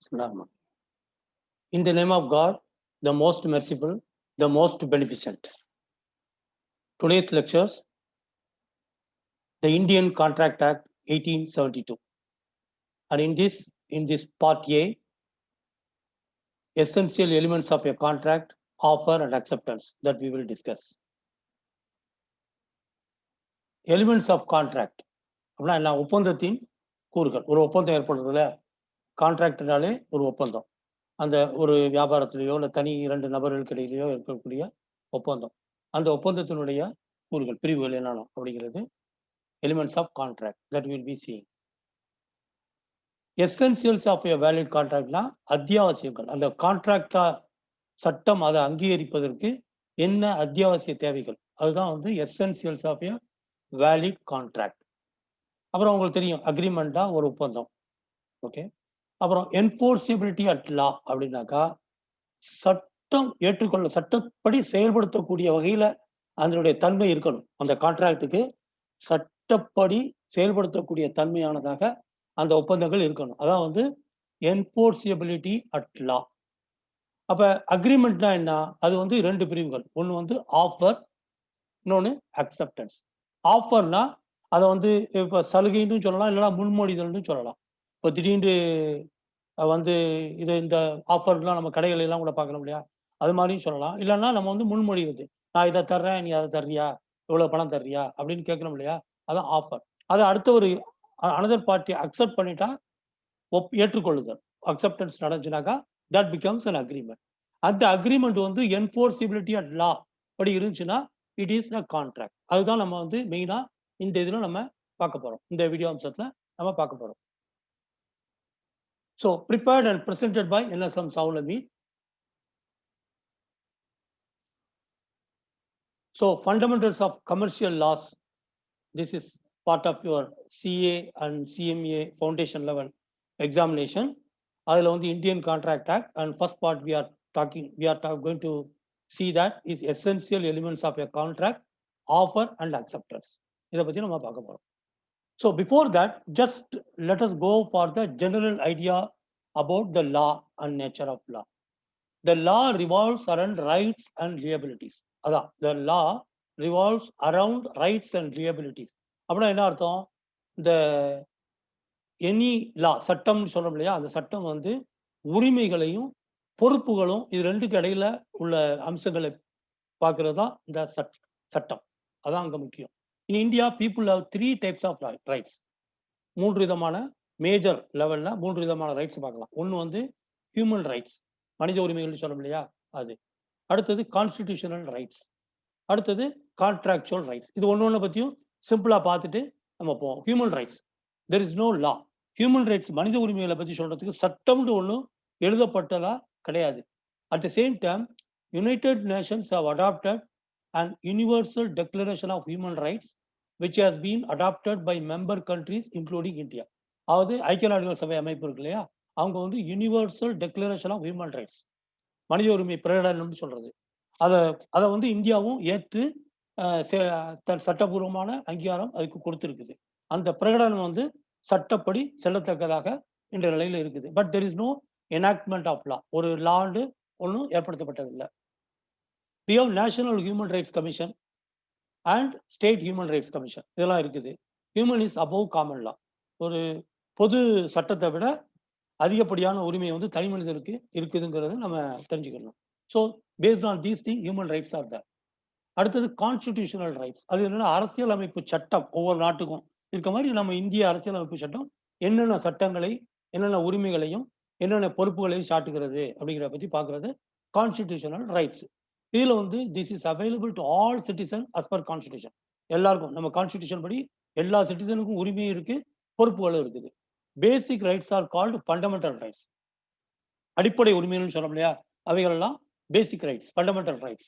Bismillah. In the name of God, the most merciful, the most beneficent. Today's lectures, the Indian Contract Act 1872. And in this part A, essential elements of a contract, offer and acceptance that we will discuss. Elements of contract. அப்படின்னா என்ன? ஒப்பந்தத்தின் கூறுகள். ஒரு ஒப்பந்தம் ஏற்படுறதுல கான்ட்ராக்ட்னாலே ஒரு ஒப்பந்தம். அந்த ஒரு வியாபாரத்திலேயோ இல்லை தனி இரண்டு நபர்களுக்கு இடையிலேயோ இருக்கக்கூடிய ஒப்பந்தம். அந்த ஒப்பந்தத்தினுடைய கூறுகள், பிரிவுகள் என்னென்ன அப்படிங்கிறது elements of contract that we will be seeing. Essentials of a valid contractனா அத்தியாவசியங்கள். அந்த கான்ட்ராக்டா சட்டம் அதை அங்கீகரிப்பதற்கு என்ன அத்தியாவசிய தேவைகள், அதுதான் வந்து essentials of a valid contract. அப்புறம் உங்களுக்கு தெரியும் அக்ரிமெண்டா ஒரு ஒப்பந்தம். ஓகே. அப்புறம் enforceability at law அப்படின்னாக்கா சட்டம் சட்டப்படி செயல்படுத்தக்கூடிய வகையில அதனுடைய தன்மை இருக்கணும். அந்த கான்ட்ராக்டுக்கு சட்டப்படி செயல்படுத்தக்கூடிய தன்மையானதாக அந்த ஒப்பந்தங்கள் இருக்கணும். அதான் வந்து enforceability at law. அப்ப அக்ரிமெண்ட்னா என்ன? அது வந்து ரெண்டு பிரிவுகள். ஒன்று வந்து ஆஃபர், இன்னொன்று அக்செப்டன்ஸ். ஆஃபர்னா அதை வந்து இப்போ சலுகைன்னு சொல்லலாம், இல்லைன்னா முன்மொழிதல்னு சொல்லலாம். இப்போ திடீர்னு வந்து இது இந்த ஆஃபர்லாம் நம்ம கடைகள் எல்லாம் கூட பார்க்கணும் இல்லையா, அது மாதிரியும் சொல்லலாம். இல்லைன்னா நம்ம வந்து முன்மொழிவது, நான் இதை தர்றேன், நீ அதை தர்றியா, இவ்வளோ பணம் தர்றியா அப்படின்னு கேட்கணும் இல்லையா, அதான் ஆஃபர். அதை அடுத்த ஒரு அனதர் பார்ட்டி அக்செப்ட் பண்ணிட்டா ஏற்றுக்கொள்ளுதல், அக்செப்டன்ஸ் நடந்துச்சுனாக்கா தட் பிகம்ஸ் அன் அக்ரிமெண்ட். அந்த அக்ரிமெண்ட் வந்து என்ஃபோர்சிபிலிட்டி அட் லா படி இருந்துச்சுன்னா இட் இஸ் அ கான்ட்ராக்ட். அதுதான் நம்ம வந்து மெயினா இந்த இதில் நம்ம பார்க்க போறோம், இந்த வீடியோ அம்சத்தில் நம்ம பார்க்க போறோம். So prepared and presented by NSM Saulami. So fundamentals of commercial laws. This is part of your CA and CMA foundation level examination. அதில் வந்து Indian Contract Act, and first part we are going to see that is essential elements of a contract, offer and acceptance. இதை பற்றி நம்ம பார்க்க போறோம். So before that, just let us go for the general idea about the law and nature of law. The law revolves around rights and liabilities. அதான், the law revolves around rights and liabilities. அப்படின்னா என்ன அர்த்தம்? இந்த any லா, சட்டம்னு சொல்றோம் இல்லையா, அந்த சட்டம் வந்து உரிமைகளையும் பொறுப்புகளும் இது ரெண்டுக்கு இடையில உள்ள அம்சங்களை பார்க்கறது தான் இந்த சட்டம். அதான் அங்க முக்கியம். In India, people have 3 types of rights. 3 விதமான மேஜர் லெவல்ல 3 விதமான ரைட்ஸ் பார்க்கலாம். ஒன்று வந்து ஹியூமன் ரைட்ஸ், மனித உரிமைகள் சொல்றோம் இல்லையா அது. அடுத்தது கான்ஸ்டிடியூஷனல் ரைட்ஸ், அடுத்தது கான்ட்ராக்சுவல் ரைட்ஸ். இது ஒன்று பற்றியும் சிம்பிளா பார்த்துட்டு நம்ம போவோம். Human rights, there is no law. Human rights, மனித உரிமைகளை பற்றி சொல்றதுக்கு சட்டம்னு ஒன்றும் எழுதப்பட்டதா கிடையாது. At the same time United Nations have adopted and universal declaration of human rights which has been adopted by member countries including India. அதாவது ஐக்கிய நாடுகள் சபை அமைப்பு இருக்கு இல்லையா, அவங்க வந்து universal declaration of human rights, மனித உரிமை பிரகடனம்னு சொல்றது, அதை வந்து இந்தியாவும் ஏற்று சட்டபூர்வமான அங்கீகாரம் அதுக்கு கொடுத்துருக்குது. அந்த பிரகடனம் வந்து சட்டப்படி செல்லத்தக்கதாக என்ற நிலையில இருக்குது. But there is no enactment of law. ஒரு லாண்டு ஒன்றும் ஏற்படுத்தப்பட்டதில்லை. We have National Human Rights Commission and state human rights commission, இதெல்லாம் இருக்குது. Human is above common law. ஒரு பொது சட்டத்தை விட அதிகப்படியான உரிமை வந்து தனி மனிதனுக்கு இருக்குதுங்கிறது நம்ம தெரிஞ்சுக்கணும். So based on these thing human rights are there. அடுத்தது கான்ஸ்டிடியூஷனல் ரைட்ஸ். அது என்னன்னா அரசியல் அமைப்பு சட்டம், ஒவ்வொரு நாட்டுக்கும் இருக்க மாதிரி நம்ம இந்திய அரசியல் அமைப்பு சட்டம் என்னென்ன சட்டங்களை, என்னென்ன உரிமைகளையும், என்னென்ன பொறுப்புகளையும் சாட்டுகிறது அப்படிங்கிறத பற்றி பார்க்கறது கான்ஸ்டிடியூஷனல் ரைட்ஸ். இதுல வந்து this is available to all citizen as per constitution. எல்லாருக்கும் நம்ம கான்ஸ்டிடியூஷன் படி எல்லா சிட்டிசனுக்கும் உரிமையும் இருக்கு, பொறுப்புகளும் இருக்குது. Basic rights are called fundamental rights. அடிப்படை உரிமைகள்னு சொல்றோம் இல்லையா, அவைகள் எல்லாம் basic rights, fundamental rights.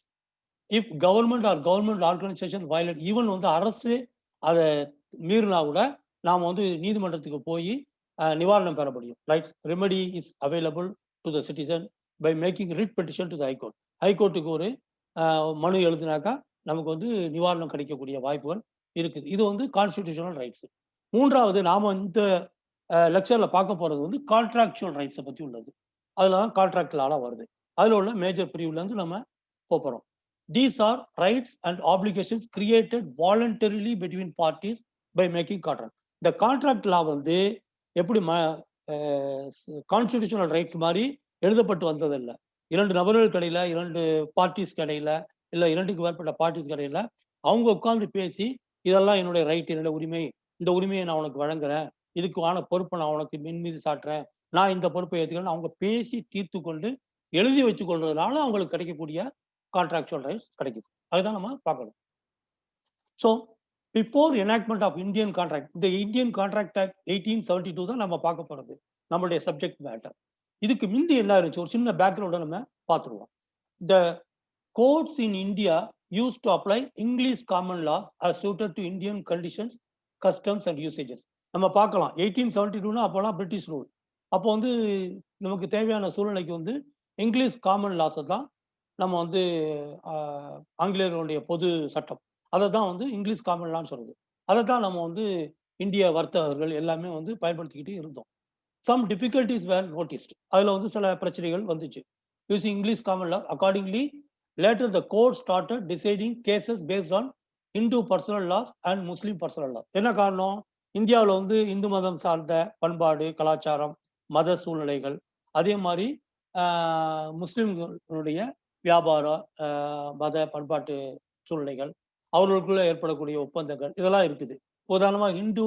If government or government organisation violate, even வந்து அரசு அதை மீறினா கூட நாம் வந்து நீதிமன்றத்துக்கு போய் நிவாரணம் பெற முடியும். Rights remedy is available to the citizen by making writ petition to the high court. ஹைகோர்ட்டுக்கு ஒரு மனு எழுதினாக்கா நமக்கு வந்து நிவாரணம் கிடைக்கக்கூடிய வாய்ப்புகள் இருக்குது. இது வந்து கான்ஸ்டிடியூஷனல் ரைட்ஸ். மூன்றாவது, நாம இந்த லெக்சர்ல பார்க்க போறது வந்து கான்ட்ராக்சுவல் ரைட்ஸை பத்தி உள்ளது. அதுல தான் கான்ட்ராக்ட் லால வருது. அதுல உள்ள மேஜர் பிரிவுல இருந்து நம்ம போறோம். These are rights and obligations created voluntarily between parties by making contract. இந்த கான்ட்ராக்ட் லா வந்து எப்படி கான்ஸ்டிடியூஷனல் ரைட்ஸ் மாதிரி எழுதப்பட்டு வந்ததில்லை. 2 நபர்களுக்கு இடையில, 2 பார்ட்டிஸ்க்கு இடையில, இல்ல 2க்கு மேற்பட்ட பார்ட்டிஸ்க்கு இடையில அவங்க உட்கார்ந்து பேசி இதெல்லாம் என்னுடைய ரைட், என்னுடைய உரிமை, இந்த உரிமையை நான் உனக்கு வழங்குறேன், இதுக்கான பொறுப்பை நான் உனக்கு மின் மீது சாட்டுறேன், நான் இந்த பொறுப்பை ஏற்றுக்கிறேன், அவங்க பேசி தீர்த்து கொண்டு எழுதி வச்சுக் கொள்றதுனால அவங்களுக்கு கிடைக்கக்கூடிய கான்ட்ராக்சுவல் ரைட்ஸ் கிடைக்குது. அதுதான் நம்ம பார்க்கணும். So before enactment of Indian contract, இந்த இந்தியன் கான்ட்ராக்ட் ஆக்ட் 1872 தான் நம்ம பார்க்க போறது நம்மளுடைய சப்ஜெக்ட் மேட்டர். இதுக்கு முந்தி என்ன இருந்துச்சு, ஒரு சின்ன பேக்ரவுண்டை நம்ம பார்த்துருவோம். The courts in India use to apply English common laws as suited to Indian conditions, customs and usages. நம்ம பார்க்கலாம் 1872னா அப்போலாம் பிரிட்டிஷ் ரூல். அப்போ வந்து நமக்கு தேவையான சூழ்நிலைக்கு வந்து இங்கிலீஷ் காமன் லாஸை தான் நம்ம வந்து ஆங்கிலேயர்களுடைய பொது சட்டம், அதை தான் வந்து இங்கிலீஷ் காமன் லான்னு சொல்றது. அதை தான் நம்ம வந்து இந்திய வர்த்தகர்கள் எல்லாமே வந்து பயன்படுத்திக்கிட்டு இருந்தோம். சம் டிஃபிகல்டிஸ் வேர் நோட்டிஸ்ட், அதில் வந்து சில பிரச்சனைகள் வந்துச்சு. Using English common law, accordingly later the court started deciding cases based on Hindu personal laws and Muslim personal laws. என்ன காரணம், இந்தியாவில் வந்து இந்து மதம் சார்ந்த பண்பாடு, கலாச்சாரம், மத சூழ்நிலைகள், அதே மாதிரி முஸ்லிம்களுடைய வியாபார மத பண்பாட்டு சூழ்நிலைகள், அவர்களுக்குள்ள ஏற்படக்கூடிய ஒப்பந்தங்கள், இதெல்லாம் இருக்குது. உதாரணமாக இந்து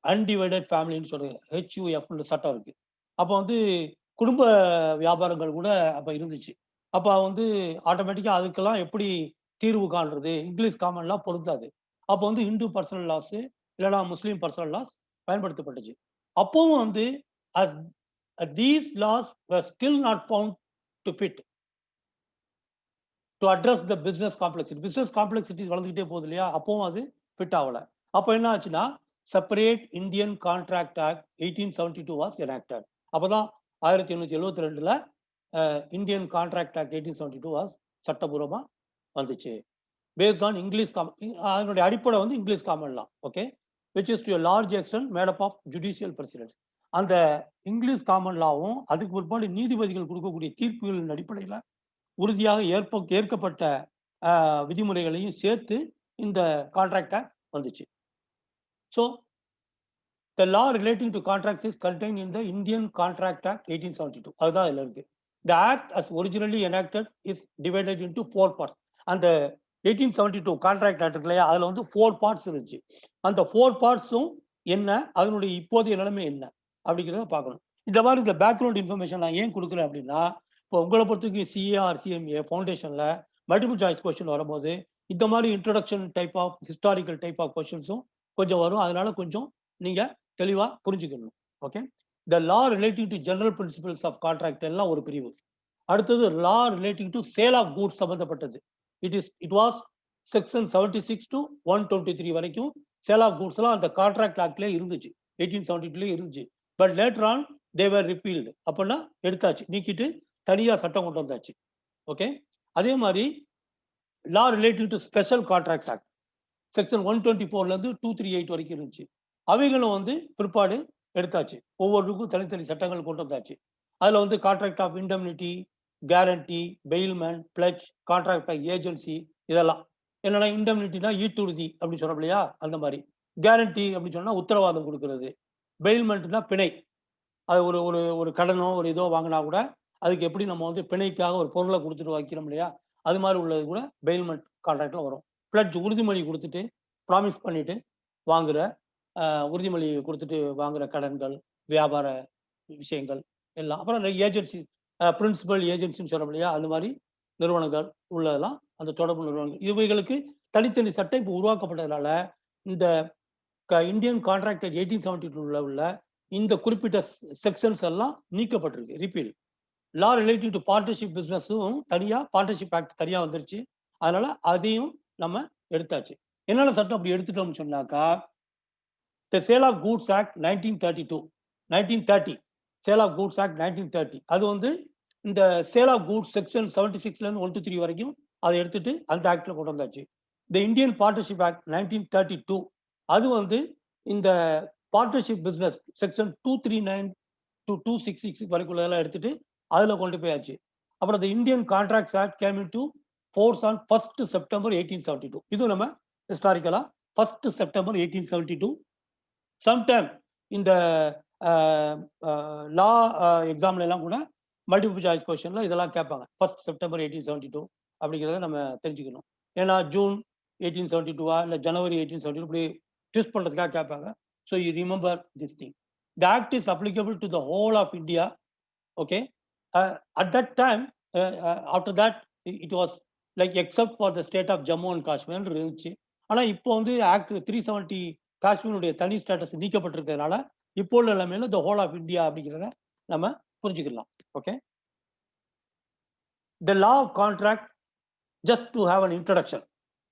அன்டிவைடட் ஃபேமிலின்னு சொல்றது HUF சட்டம் இருக்கு. அப்போ வந்து குடும்ப வியாபாரங்கள் கூட அப்போ இருந்துச்சு. அப்போ வந்து ஆட்டோமேட்டிக்காக அதுக்கெல்லாம் எப்படி தீர்வு காண்றது, இங்கிலீஷ் காமன்லாம் பொருந்தாது. அப்போ வந்து இந்து பர்சனல் லாஸ் இல்லைனா முஸ்லீம் பர்சனல் லாஸ் பயன்படுத்தப்பட்டுச்சு. அப்பவும் வந்து these laws were still not found to fit to address the business complexity. business complexities வளர்ந்துகிட்டே போகுது இல்லையா, அப்பவும் அது ஃபிட் ஆகல. அப்போ என்ன ஆச்சுன்னா separate Indian contract act 1872 was enacted. அப்போதான் 1872ல இந்தியன் கான்ட்ராக்ட் ஆக்ட் 1872 வாஸ் சட்டபூர்வமா வந்துச்சு. பேஸ்ட் ஆன் இங்கிலீஷ் அதனுடைய அடிப்படை வந்து English common law, okay, which is to a large extent made up of judicial precedents. அந்த இங்கிலீஷ் காமன் லாவும் அதுக்கு பிற்பாடு நீதிபதிகள் கொடுக்கக்கூடிய தீர்ப்புகளின் அடிப்படையில் உறுதியாக ஏற்கப்பட்ட விதிமுறைகளையும் சேர்த்து இந்த கான்ட்ராக்ட் ஆக்ட் வந்துச்சு. So the law relating to contracts is contained in the Indian contract act 1872. அதுதான் இதில் இருக்கு. The act as originally enacted is divided into 4 parts. அந்த 1872 கான்ட்ராக்ட் ஆக்ட் இருக்கு இல்லையா, அதில் வந்து 4 பார்ட்ஸ் இருந்துச்சு. அந்த 4 பார்ட்ஸும் என்ன, அதனுடைய இப்போதைய நிலைமை என்ன அப்படிங்கிறத பார்க்கணும். இந்த மாதிரி இந்த பேக்ரவுண்ட் இன்ஃபர்மேஷன் நான் ஏன் கொடுக்குறேன் அப்படின்னா, இப்போ உங்களை பொறுத்தவரைக்கும் CA or CMA ஃபவுண்டேஷன்ல மல்டிபிள் சாய்ஸ் கொஸ்டின் வரும்போது இந்த மாதிரி introduction type of historical type of கொஸ்டின்ஸும் கொஞ்சம் வரும். அதனால கொஞ்சம் நீங்க தெளிவா புரிஞ்சுக்கணும். Okay, the law relating to general principles of contract எல்லாம் ஒரு பிரிவு. அடுத்தது law relating to sale of goods சம்பந்தப்பட்டது. இட் வாஸ் செக்ஷன் 76 to 123 வரைக்கும் சேல் ஆஃப் கூட்ஸ் எல்லாம் அந்த கான்ட்ராக்ட் ஆக்ட்லேயே இருந்துச்சு, 1872 இருந்துச்சு. But later on they were repealed, அப்படின்னா எடுத்தாச்சு, நீக்கிட்டு தனியாக சட்டம் கொண்டு வந்தாச்சு. ஓகே, அதே மாதிரி law relative to special contracts act section 124லேருந்து 238 வரைக்கும் இருந்துச்சு. அவைகளும் வந்து பிற்பாடு எடுத்தாச்சு, ஒவ்வொருக்கும் தனித்தனி சட்டங்கள் கொண்டு வந்தாச்சு. அதில் வந்து contract of indemnity, guarantee, bailment, pledge, contract of agency, இதெல்லாம் என்னன்னா இண்டம்னிட்டினா ஈட்டுறுதி அப்படின்னு சொல்றோம் இல்லையா, அந்த மாதிரி. கேரண்டி அப்படின்னு சொன்னா உத்தரவாதம் கொடுக்கறது. பெயில்மெண்ட்னா பிணை, அது ஒரு ஒரு ஒரு கடனோ ஒரு இதோ வாங்கினா கூட அதுக்கு எப்படி நம்ம வந்து பிணைக்காக ஒரு பொருளை கொடுத்துட்டு வைக்கிறோம் இல்லையா, அது மாதிரி உள்ளது கூட பெயில்மெண்ட் கான்ட்ராக்ட்ல வரும். பிளட்ஜ் உறுதிமொழி கொடுத்துட்டு ப்ராமிஸ் பண்ணிட்டு வாங்குற, உறுதிமொழி கொடுத்துட்டு வாங்குற கடன்கள், வியாபார விஷயங்கள் எல்லாம். அப்புறம் ஏஜென்சி, பிரின்சிபல் ஏஜென்சின்னு சொல்றோம் இல்லையா, அந்த மாதிரி நிறுவனங்கள் உள்ளதெல்லாம், அந்த தொடர்பு நிறுவனங்கள், இவைகளுக்கு தனித்தனி சட்டம் இப்போ உருவாக்கப்பட்டதுனால இந்த இந்தியன் கான்ட்ராக்ட் 1872 உள்ள இந்த குறிப்பிட்ட செக்ஷன்ஸ் எல்லாம் நீக்கப்பட்டிருக்கு, repeal. Law relative to partnership பிசினஸும் தனியா பார்ட்னர்ஷிப் ஆக்ட் தனியா வந்துருச்சு. அதனால அதையும் நம்ம எடுத்தாச்சு. என்னென்ன சட்டம் அப்படி எடுத்துட்டோம்னு சொன்னாக்கா, the sale of goods act 1930 sale of goods act 1930, அது வந்து இந்த சேல் ஆஃப் கூட்ஸ் செக்ஷன் 76லேருந்து 123 வரைக்கும் அதை எடுத்துட்டு அந்த ஆக்ட்ல கொண்டு வந்தாச்சு. த இந்தியன் பார்ட்னர்ஷிப் ஆக்ட் 1932, அது வந்து இந்த பார்ட்னர்ஷிப் பிசினஸ் செக்ஷன் 239 to 266 வரைக்குள்ள எல்லாம் எடுத்துட்டு அதுல கொண்டு போயாச்சு. அப்புறம் the Indian Contracts Act came into force on 1st September 1872. இது நம்ம ஹிஸ்டாரிக்கலா 1st September 1872. sometime இந்த லா எக்ஸாம்ல எல்லாம் கூட மல்டிபிள் சாய்ஸ் கொஸ்டின்ல இதெல்லாம் கேட்பாங்க. 1st September 1872 அப்படிங்கிறத நம்ம தெரிஞ்சுக்கணும். ஏன்னா ஜூன் 1872 இல்ல ஜனவரி 1872 இப்படி ட்விஸ்ட் பண்றதுக்காக கேட்பாங்க. So you remember this thing. The act is applicable to the whole of India. Okay. At that time, after that, it was like except for the state of Jammu and Kashmir இருந்துச்சு. ஆனா இப்போ வந்து act 370 காஷ்மீருடைய தனி status நீக்கப்பட்டிருக்கிறதுனால இப்போ உள்ள நிலைமையில the whole of India அப்படிங்கிறத நம்ம புரிஞ்சுக்கலாம். Okay. The law of contract, just to have an introduction.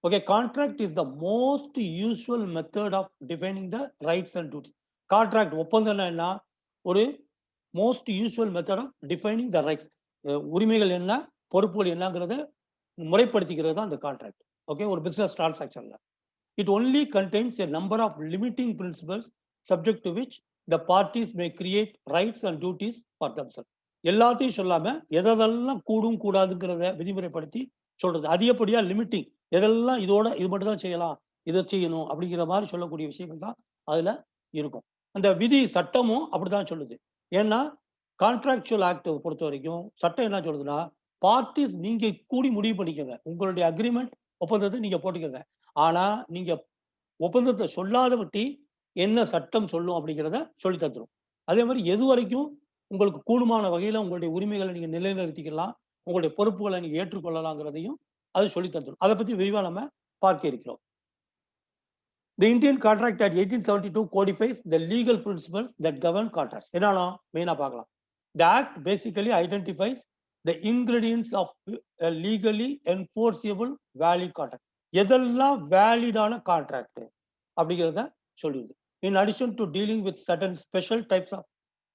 Okay, contract is the most usual method of defining the rights and duties. Contract ஒப்பந்தம்னா ஒரு most usual method of defining the rights, உரிமைகள் என்ன பொறுப்புகள் என்னங்கிறத முறைப்படுத்திக்கிறது தான் அந்த contract. Okay, ஒரு பிசினஸ் டிரான்சாக்ஷன்ல it only contains a number of limiting principles subject to which the parties may create rights and duties for themself. எல்லாத்தையும் சொல்லாம எதெல்லாம் கூடும் கூடாதுங்கிறத விதிமுறைப்படுத்தி சொல்றது. அதிகப்படியா லிமிட்டிங், எதெல்லாம் இதோட இது மட்டும் தான் செய்யலாம், இதை செய்யணும் அப்படிங்கிற மாதிரி சொல்லக்கூடிய விஷயங்கள் தான் அதுல இருக்கும். அந்த விதி சட்டமும் அப்படித்தான் சொல்லுது. ஏன்னா கான்ட்ராக்சுவல் ஆக்ட் பொறுத்த வரைக்கும் சட்டம் என்ன சொல்லுதுன்னா, பார்ட்டிஸ் நீங்க கூடி முடிவு பண்ணிக்கோங்க, உங்களுடைய அக்ரிமெண்ட் ஒப்பந்தத்தை நீங்க போட்டுக்கோங்க. ஆனா நீங்க ஒப்பந்தத்தை சொல்லாத வட்டி என்ன சட்டம் சொல்லும் அப்படிங்கிறத சொல்லி தந்துடும். அதே மாதிரி எது வரைக்கும் உங்களுக்கு கூடுமான வகையில உங்களுடைய உரிமைகளை நீங்க நிலைநிறுத்திக்கலாம், உங்களுடைய பொறுப்புகளை நீங்க ஏற்றுக்கொள்ளலாங்கிறதையும் அது சொல்லி தந்துடும். அதை பத்தி விரிவா நம்ம பார்க்க இருக்கிறோம். The Indian Contract Act 1872 codifies the legal principles that govern contracts. என்னன்னா மெயினா பார்க்கலாம். The act basically identifies the ingredients of a legally enforceable valid contract. எதெல்லாம் வேலிடான கான்ட்ராக்ட் அப்படிங்கிறத சொல்லுது. In addition to dealing with certain special types of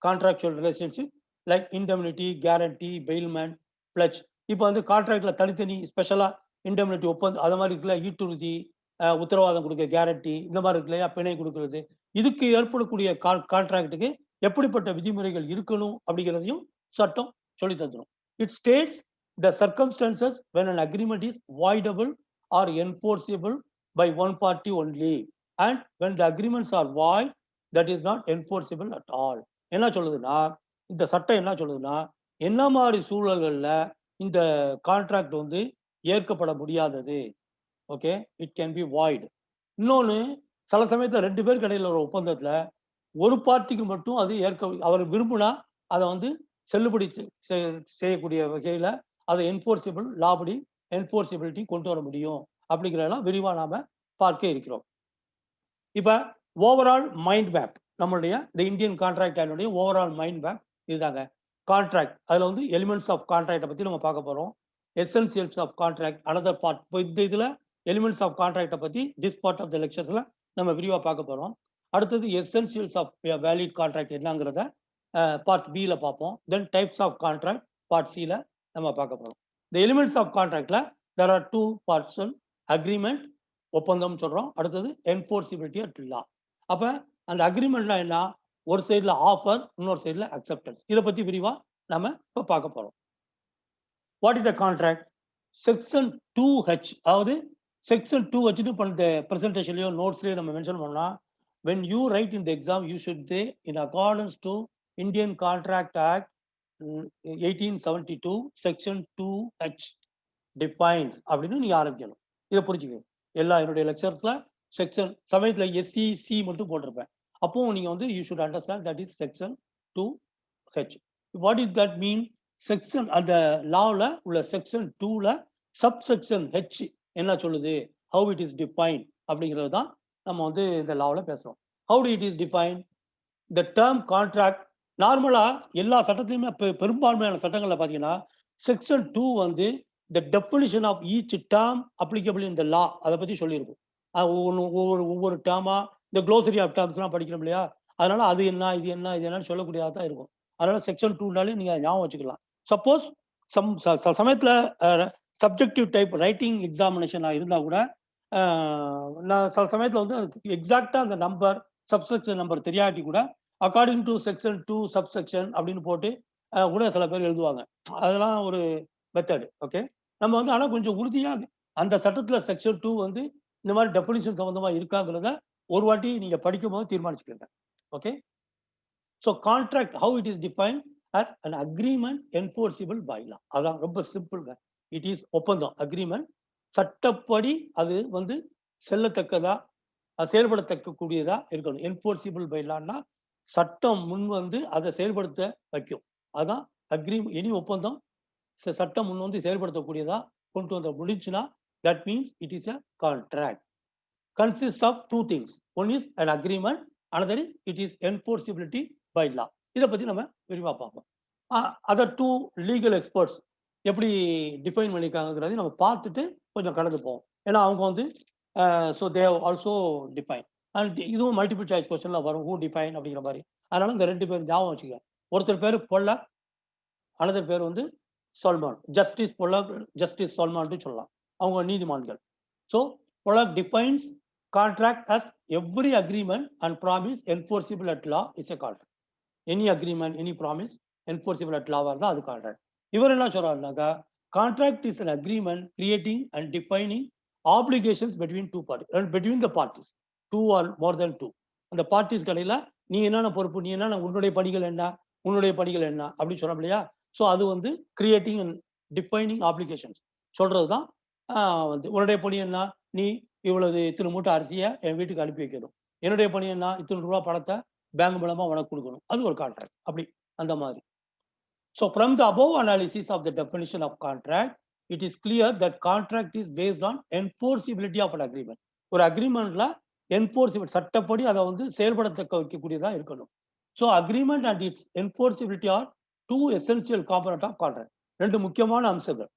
contractual relationship like indemnity, guarantee, bailment, pledge. இப்போ வந்து கான்ட்ராக்ட்ல தனித்தனி ஸ்பெஷலா இண்டெம்னிட்டி ஒப்பந்தம் அது மாதிரி இருக்குல்ல, ஈட்டுறுதி, உத்தரவாதம் கொடுக்க கேரண்டி, இந்த மாதிரி இருக்கு இல்லையா, பிணை கொடுக்கறது, இதுக்கு ஏற்படக்கூடிய கான்ட்ராக்டுக்கு எப்படிப்பட்ட விதிமுறைகள் இருக்கணும் அப்படிங்கிறதையும் சட்டம் சொல்லி தந்துடும். It states the circumstances when an agreement is voidable or enforceable by one party only and when the agreements are void that is not enforceable at all. என்ன சொல்லுதுன்னா, இந்த சட்டம் என்ன சொல்லுதுன்னா, என்ன மாதிரி சூழல்கள்ல இந்த கான்ட்ராக்ட் வந்து ஏற்கப்பட முடியாதது. Okay, it can be void. இன்னொன்னு, சில சமயத்துல 2 பேருக்கு இடையில ஒரு ஒப்பந்தத்துல ஒரு பார்ட்டிக்கு மட்டும் அது அவர் விரும்புனா அதை வந்து செல்லுபடி செய்யக்கூடிய வகையில அதை என்ஃபோர்சிபிள் லாபடி என்ஃபோர்சிபிலிட்டி கொண்டு வர முடியும் அப்படிங்கிறதெல்லாம் விரிவா நாம பார்க்க இருக்கிறோம். இப்ப ஓவரால் மைண்ட் மேப், நம்மளுடைய இந்த இந்தியன் கான்ட்ராக்ட் ஆக்டுடைய ஓவரால் மைண்ட் மேப் இதுதாங்க. கான்ட்ராக்ட், அதுல வந்து எலிமெண்ட்ஸ் ஆஃப் கான்ட்ராக்டை பத்தி நம்ம பார்க்க போறோம். Essentials of contract another part. இப்போ இந்த இதுல எலிமெண்ட்ஸ் ஆஃப் கான்ட்ராக்டை பத்தி திஸ் பார்ட் ஆஃப் த லெக்சர்ஸ்ல நம்ம விரிவா பார்க்க போறோம். அடுத்தது எசென்சியல்ஸ் ஆஃப் வேலிட் கான்ட்ராக்ட் என்னங்கிறத பார்ட் பில பார்ப்போம். Then types of contract part சில நம்ம பார்க்க போறோம். இந்த எலிமெண்ட்ஸ் ஆஃப் கான்ட்ராக்ட்ல there are 2 parts, அக்ரிமெண்ட் ஒப்பந்தம் சொல்றோம், அடுத்தது என்ஃபோர்சிபிலிட்டி அட் லா. அப்ப அந்த அக்ரிமெண்ட்னா என்ன, ஒரு சைடுல ஆஃபர், இன்னொரு சைடுல அக்செப்டன்ஸ். இதை பத்தி விரிவா நம்ம இப்ப பார்க்க போறோம். What is the contract? Section 2H, அதாவது செக்ஷன் 2H பண்ண பிரசன்டேஷன்லயோ நோட்ஸ்லயோ நம்ம மென்ஷன் பண்ணா, when you write in the exam you should say in accordance to Indian Contract Act 1872 section 2H defines அப்படின்னு நீங்க ஆரம்பிக்கணும். இதை புரிஞ்சுக்கணும். எல்லா என்னுடைய லெக்சர்ஸ்ல செக்ஷன் சமயத்துல SEC மட்டும் போட்டிருப்பேன். அப்போ நீங்க வந்து you should understand that is section 2H. what is that mean? Section அந்த லாவில் உள்ள செக்ஷன் 2ல சப்செக்ஷன் H என்ன சொல்லுது, how it is defined அப்படிங்கிறது தான் நம்ம வந்து இந்த லாவில் பேசுறோம். how do it is defined? the term contract, நார்மலா எல்லா சட்டத்திலுமே பெரும்பான்மையான சட்டங்கள்ல பாத்தீங்கன்னா செக்ஷன் 2 வந்து the definition of each term applicable in the law அதை பத்தி சொல்லியிருக்கும். ஒவ்வொரு டேர்மா இந்த க்ளோசரி ஆஃப் டேர்ம்ஸ்லாம் படிக்கிறோம் இல்லையா, அதனால அது என்ன இது என்ன இது என்னன்னு சொல்லக்கூடியதாக தான் இருக்கும். அதனால செக்ஷன் 2னாலே நீங்க ஞாபகம் வச்சுக்கலாம். சப்போஸ் சமயத்துல சப்ஜெக்டிவ் டைப் ரைட்டிங் எக்ஸாமினேஷன் இருந்தா கூட நான் சில சமயத்துல வந்து எக்ஸாக்டா அந்த நம்பர் சப்செக்ஷன் நம்பர் தெரியாட்டி கூட அக்கார்டிங் டு செக்ஷன் 2 சப்செக்ஷன் அப்படின்னு போட்டு கூட சில பேர் எழுதுவாங்க. அதெல்லாம் ஒரு மெத்தட். ஓகே, நம்ம வந்து ஆனா கொஞ்சம் உறுதியா அந்த சட்டத்துல செக்ஷன் 2 வந்து இந்த மாதிரி டெஃபினிஷன் சம்பந்தமா இருக்காங்கிறத ஒரு வாட்டி நீங்க படிக்கும் போது தீர்மானிச்சுக்கோங்க. Okay, so contract how it is defined as an agreement enforceable by law. அதான் ரொம்ப சிம்பிள்ங்க. இட் இஸ் ஒப்பந்தம், அக்ரிமெண்ட். சட்டப்படி அது வந்து செல்லத்தக்கதா, செயல்படத்தக்கக்கூடியதா இருக்கணும். என்ஃபோர்சிபிள் பை லான்னா சட்டம் முன் வந்து அதை செயல்படுத்த வைக்கும். அதான் எனி ஒப்பந்தம் சட்டம் முன் வந்து செயல்படுத்தக்கூடியதா கொண்டு வந்த முடிச்சுன்னா that means it is a contract. Consist of two things. One is an agreement, another is it is enforceability by law. இதை பத்தி நம்ம விரிவா பார்ப்போம். அதர் டூ லீகல் எக்ஸ்பர்ட்ஸ் எப்படி டிஃபைன் பண்ணியிருக்காங்கிறதையும் நம்ம பார்த்துட்டு கொஞ்சம் கடந்து போவோம். ஏன்னா அவங்க வந்து so they also define. And இதுவும் மல்டிபிள் சாய்ஸ் கொஸ்டின்ல வரும், ஹூ டிஃபைன் அப்படிங்கிற மாதிரி. அதனால இந்த ரெண்டு பேர் ஞாபகம் வச்சுக்க. ஒருத்தர் பேர் பொல்லாக், அனதர் பேர் வந்து salmon. Justice Pollock, justice salmon சொல்லலாம். அவங்க நீதிமான்கள். So Pollock defines contract as every agreement and promise enforceable at law is a contract. Any agreement, any promise enforceable at law தான் அது contract. இவர் என்ன சொல்றாருனாக்கா, contract is an agreement creating and defining obligations between two parties, between the parties, two or more than two. அந்த parties கடையில நீ என்னென்ன பொறுப்பு, நீ என்னென்ன, உன்னுடைய பணிகள் என்ன, உன்னுடைய பணிகள் என்ன அப்படின்னு சொல்றோம் இல்லையா. ஸோ அது வந்து கிரியேட்டிங் அண்ட் டிஃபைனிங் ஆப்ளிகேஷன்ஸ் சொல்றதுதான். வந்து உன்னுடைய பணி என்ன, நீ இவ்வளவு இத்தனை மூட்டை அரிசியை என் வீட்டுக்கு அனுப்பி வைக்கணும். என்னுடைய பணி என்ன, இத்தனை ரூபா பணத்தை பேங்க் மூலமா உனக்கு கொடுக்கணும். அது ஒரு கான்ட்ராக்ட். அப்படி அந்த மாதிரி. So from the above analysis of the definition of contract, it is clear that contract is based on enforceability of an agreement. ஒரு அக்ரிமெண்ட்ல என்ஃபோர்சிபிலிட்டி, சட்டப்படி அதை வந்து செயல்படத்தக்க வைக்கக்கூடியதா இருக்கணும். So agreement and its enforceability are two essential component of contract. ரெண்டு முக்கியமான அம்சங்கள்,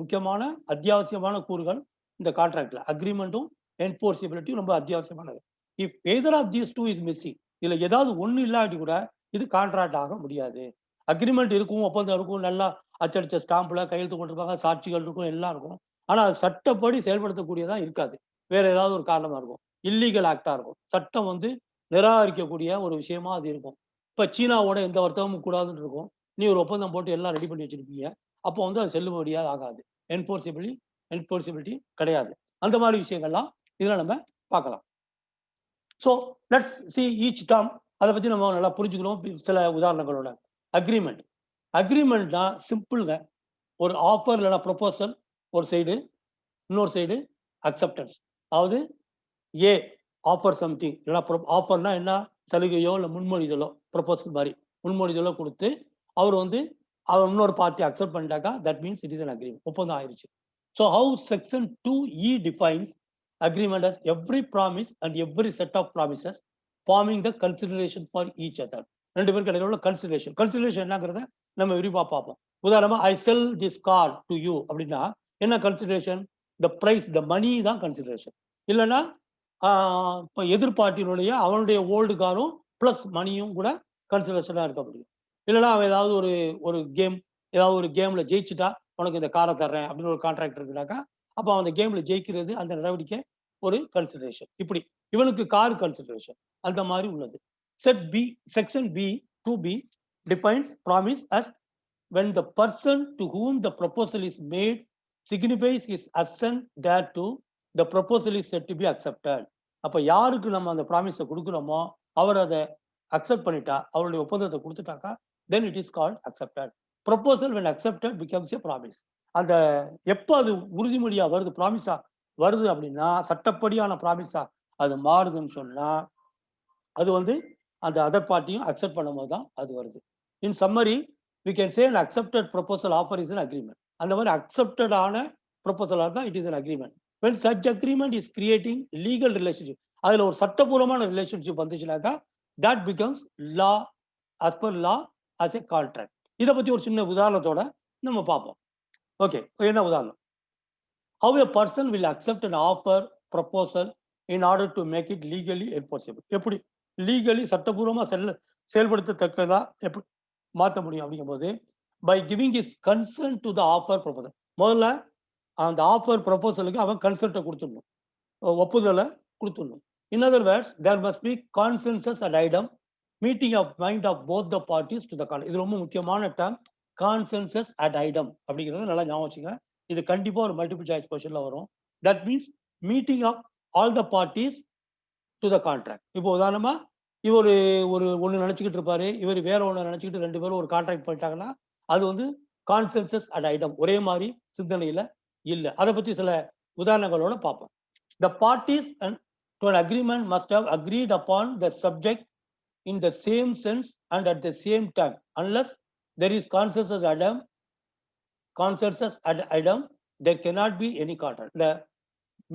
முக்கியமான அத்தியாவசியமான கூறுகள் இந்த கான்ட்ராக்ட்ல. அக்ரிமெண்ட்டும் என்ஃபோர்சிபிலிட்டியும் ரொம்ப அத்தியாவசியமானது. If either of these two is missing, இதுல ஏதாவது ஒண்ணு இல்லாட்டி கூட இது கான்ட்ராக்ட் ஆக முடியாது. அக்ரிமெண்ட் இருக்கும், ஒப்பந்தம் இருக்கும், நல்லா அச்சடிச்ச ஸ்டாம்ப்ல கையெழுத்து போட்டிருப்பாங்க, சாட்சிகள் இருக்கும், எல்லாம் இருக்கும். ஆனா அது சட்டப்படி செயல்படுத்தக்கூடியதா இருக்காது. வேற ஏதாவது ஒரு காரணமா இருக்கும், இல்லீகல் ஆக்டா இருக்கும். சட்டம் வந்து நிராகரிக்கக்கூடிய ஒரு விஷயமா அது இருக்கும். இப்ப சீனாவோட எந்த வர்த்தகமும் கூடாதுன்னு இருக்கும். நீ ஒரு ஒப்பந்தம் போட்டு எல்லாம் ரெடி பண்ணி வச்சிருப்பீங்க, அப்போ வந்து அது செல்லுபடியாக ஆகாது. என்ஃபோர்சிபிலிட்டி கிடையாது. அந்த மாதிரி விஷயங்கள்லாம் இதுல நம்ம பார்க்கலாம். So let's see each term. அதை பத்தி நம்ம நல்லா புரிஞ்சுக்கணும் சில உதாரணங்களோட. அக்ரிமெண்ட். அக்ரிமெண்ட்னா சிம்பிள்ங்க. ஒரு ஆஃபர் இல்லைன்னா ப்ரொபோசல் ஒரு சைடு, இன்னொரு சைடு அக்செப்டன்ஸ். அதாவது ஏ ஆஃபர் சம்திங், இல்லைன்னா ஆஃபர்னா என்ன, சலுகையோ இல்லை முன்மொழிதலோ, ப்ரொபோசல் மாதிரி முன்மொழிதலோ கொடுத்து அவர் வந்து அவர் இன்னொரு பார்ட்டி அக்செப்ட் பண்ணிட்டாக்கா that means it is an agreement, ஒப்பந்தம் ஆயிடுச்சு. So how section 2E defines agreement as every promise and every set of promises forming the consideration for each other. ரெண்டு பேருக்கு இடையில உள்ள கன்சிடரேஷன். கன்சிடரேஷன் என்னங்கிறத நம்ம விரிவா பார்ப்போம். உதாரணமா ஐ செல் திஸ் கார் டு யூ அப்படின்னா என்ன கன்சிடரேஷன்? த பிரைஸ், த மணி தான் கன்சிடரேஷன். இல்லைன்னா இப்போ எதிர்பார்ட்டினுடைய அவனுடைய ஓல்டு காரும் பிளஸ் மணியும் கூட கன்சிடரேஷனா இருக்க முடியும். இல்லைன்னா அவன் ஏதாவது ஒரு கேம், ஏதாவது ஒரு கேம்ல ஜெயிச்சுட்டா உனக்கு இந்த காரை தர்றேன் அப்படின்னு ஒரு கான்ட்ராக்ட் இருக்குனாக்கா, அப்போ அந்த கேம்ல ஜெயிக்கிறது அந்த நடவடிக்கை ஒரு கன்சிடரேஷன். இப்படி இவனுக்கு கார் கன்சிடரேஷன் அந்த மாதிரி உள்ளது. Set B, section B 2B defines promise as when the person to whom the proposal is made signifies his assent thereto, the proposal is said to be accepted. அப்ப யாருக்கு நம்ம அந்த ப்ராமிஸை கொடுக்குறோமோ அவர் அதை அக்செப்ட் பண்ணிட்டா, அவருடைய ஒப்பந்தத்தை கொடுத்துட்டாக்கா then it is called accepted. Proposal when accepted becomes a promise. அந்த எப்போ அது உறுதிமொழியா வருது, ப்ராமிஸா வருது அப்படின்னா, சட்டப்படியான ப்ராமிஸா அது மாறுதுன்னு சொன்னா அது வந்து அந்த அதர் பார்ட்டியும் அக்செப்ட் பண்ணும்போது தான் அது வருது. இன் summary we can say an accepted proposal offer is an agreement. அந்த மாதிரி அக்செப்டட் ஆன ப்ரொபோசலா தான் it is an agreement. When such agreement is creating legal relationship, அதுல ஒரு சட்டபூர்வமான relationship வந்துச்சுனாக்கா that becomes law, as per law, as a contract. இதை பத்தி ஒரு சின்ன உதாரணத்தோட நம்ம பார்ப்போம். ஓகே, என்ன உதாரணம்? How a person will accept an offer, proposal in order to make it legally enforceable. எப்படி லீகலி சட்டபூர்வமா செயல்படுத்தத்தக்கதா எப்படி மாற்ற முடியும் அப்படிங்கும்போது, by giving is consent to the offer proposal. முதல்ல அந்த ஆஃபர் ப்ரொபோசலுக்கு அவன் கன்சென்ட்டை கொடுத்துடணும், ஒப்புதலை கொடுத்துடணும். In other words, there must be consensus at item, meeting of mind of both the parties to the contract. இது ரொம்ப முக்கியமான டேர்ம், கான்சென்சஸ் அட் ஐடம் அப்படிங்கிறது நல்லா ஞாபகம் வச்சுங்க. இது கண்டிப்பா ஒரு மல்டிபிள் சாய்ஸ் கொஸ்டின்ல வரும். That means meeting of all the parties to the contract. இப்போ உதாரணமா இவர் ஒரு ஒண்ணு நினைச்சுக்கிட்டு இருப்பாரு, இவர் வேற ஒண்ணு நினைச்சுக்கிட்டு 2 பேரும் ஒரு கான்ட்ராக்ட் பண்ணிட்டாங்கன்னா அது வந்து கான்சென்சஸ் அட் ஐடம், ஒரே மாதிரி சிந்தனையில இல்ல. அதை பத்தி சில உதாரணங்களோட பார்ப்போம். The parties to an agreement must have agreed upon the subject in the same sense and at the same time. Unless there is consensus at item, there cannot be any contract. The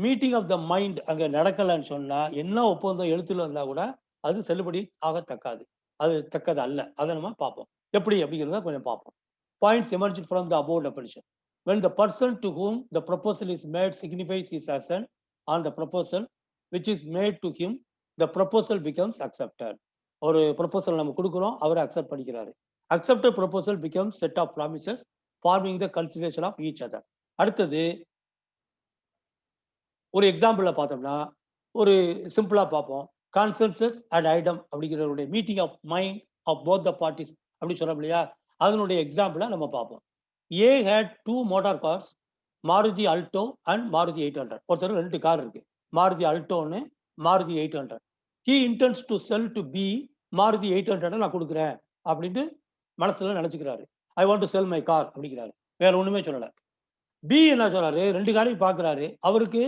meeting of the mind அங்க நடக்கலன்னு சொன்னா என்ன ஒப்பந்தம் எழுத்துல இருந்தா கூட அது செல்லுபடி ஆகத்தக்காது, அது தக்கது அல்ல. அதை நம்ம பார்ப்போம். எப்படி அப்படிங்கிறத கொஞ்சம் பார்ப்போம். Points emerged from the above definition. When the person to whom the proposal is made signifies his assent on the proposal which is made to him, the proposal becomes accepted. ஒரு ப்ரொபோசல் நம்ம கொடுக்குறோம், அவரை accept பண்ணிக்கிறாரு. Accepted proposal becomes set of promises forming the consideration of each other. அடுத்தது ஒரு எக்ஸாம்பிள்ல பார்த்தோம்னா ஒரு சிம்பிளா பார்ப்போம். கான்சென்சஸ் அட் ஐடம் அப்படிங்கிறவருடைய meeting of mind of both the parties அப்படி சொல்றோம் இல்லையா, அதனுடைய எக்ஸாம்பிளா நம்ம பார்ப்போம். A had 2 motor cars, Maruti Alto and Maruti 800. ஒருத்தர் 2 கார் இருக்கு, மாருதி அல்டோன்னு Maruti 800. He intends to sell to be Maruti 800 நான் கொடுக்குறேன் அப்படின்ட்டு மனசுல நினைச்சுக்கிறாரு. I want to sell my car அப்படிங்கிறாரு, வேற ஒண்ணுமே சொல்லல. பி என்ன சொல்றாரு, 2 காரையும் பாக்குறாரு, அவருக்கு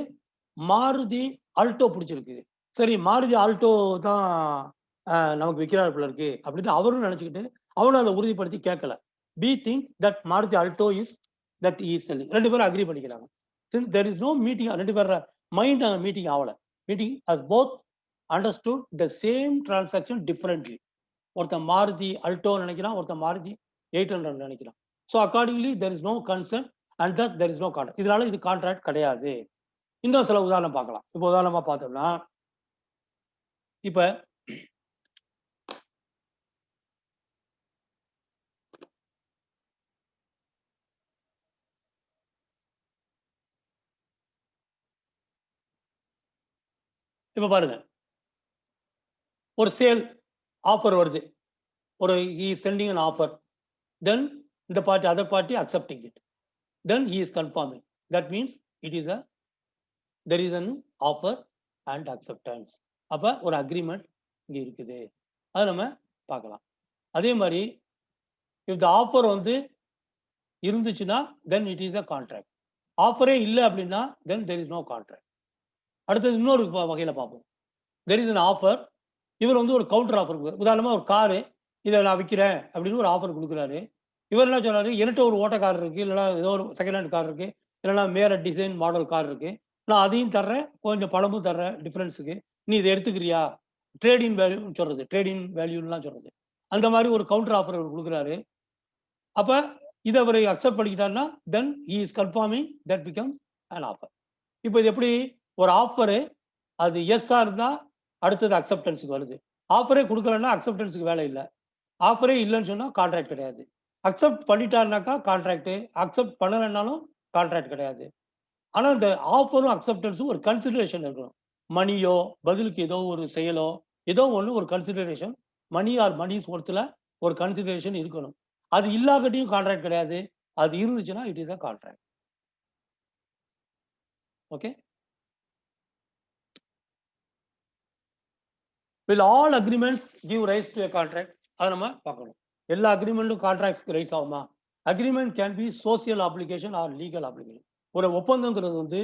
மாருதி அல்டோ பிடிச்சிருக்கு. சரி மாருதி ஆல்டோ தான் நமக்கு விற்கிறாரு போல இருக்கு அப்படின்னு அவரும் நினைச்சுக்கிட்டு அவனும் அதை உறுதிப்படுத்தி கேட்கல. B think that Maruti Alto is that is selling. 2 பேரும் அக்ரி பண்ணிக்கிறாங்க. since there is no meeting, 2 பேர் மைண்ட் மீட்டிங் ஆகல. Meeting as both understood the same transaction differently. ஒருத்தன் மாருதி அல்டோ நினைக்கிறான், ஒருத்தன் மாருதி 800 நினைக்கிறான். so accordingly there is no consent and thus there is no contract. இதனால இது கான்ட்ராக்ட் கிடையாது. இன்னும் சில உதாரணம் பார்க்கலாம். இப்போ உதாரணமா பார்த்தோம்னா இப்ப இப்ப பாருங்க, ஒரு சேல் ஆஃபர் வருது, ஒரு he is sending an offer, then the party other party accepting it, then he is confirming. That means it is there is an offer and acceptance. அப்ப ஒரு அக்ரிமெண்ட் இங்க இருக்குது, அதை நம்ம பார்க்கலாம். அதே மாதிரி if the offer வந்து இருந்துச்சுன்னா then it is a contract. ஆஃபரே இல்லை அப்படின்னா then there is no contract. அடுத்தது இன்னொரு வகையில பார்ப்போம். there is an offer, இவர் வந்து ஒரு கவுண்டர் ஆஃபர், உதாரணமா ஒரு காரு இதை நான் விற்கிறேன் அப்படின்னு ஒரு ஆஃபர் கொடுக்குறாரு. இவர் என்ன சொல்றாரு, என்கிட்ட ஒரு ஓட்ட கார் இருக்கு, இல்லைன்னா ஏதோ ஒரு செகண்ட் ஹேண்ட் கார் இருக்கு, இல்லைன்னா வேற டிசைன் மாடல் கார் இருக்கு, நான் அதையும் தர்றேன், கொஞ்சம் பணமும் தர்றேன் டிஃபரன்ஸுக்கு, நீ இதை எடுத்துக்கிறியா, ட்ரேடிங் வேல்யூன்னு சொல்றது, ட்ரேடிங் வேல்யூலாம் சொல்றது. அந்த மாதிரி ஒரு கவுண்டர் ஆஃபர் அவர் கொடுக்குறாரு. அப்ப இதை அவர் அக்செப்ட் பண்ணிக்கிட்டாருன்னா then he is confirming that becomes an offer. இப்போ இது எப்படி, ஒரு ஆஃபரு அது எஸ்ஸா இருந்தா அடுத்தது அக்செப்டன்ஸுக்கு வருது, ஆஃபரே கொடுக்கலன்னா அக்செப்டன்ஸுக்கு வேலை இல்லை, ஆஃபரே இல்லைன்னு சொன்னா கான்ட்ராக்ட் கிடையாது. அக்செப்ட் பண்ணிட்டாருனாக்கா கான்ட்ராக்ட், அக்செப்ட் பண்ணலைன்னாலும் கான்ட்ராக்ட் கிடையாது. ஆனா இந்த ஆஃபரும் அக்செப்டன்ஸும் ஒரு கன்சிடரேஷன் இருக்கணும். மணியோ பதிலுக்கு ஏதோ ஒரு செயலோ ஏதோ ஒன்று ஒரு கன்சிடரேஷன், மணி ஆர் மணி பொறுத்துல ஒரு கன்சிடரேஷன் இருக்கணும். அது இல்லாகட்டியும் கான்ட்ராக்ட் கிடையாது, அது இருந்துச்சுன்னா it is a contract. Okay. will all agreements give rise to a contract? அதை நம்ம பார்க்கணும். எல்லா அக்ரிமெண்ட்டும் கான்ட்ராக்ட்ஸ்க்கு ரைஸ் ஆகுமா? Agreement can be social application or legal application. ஒரு ஒப்பந்தங்கிறது வந்து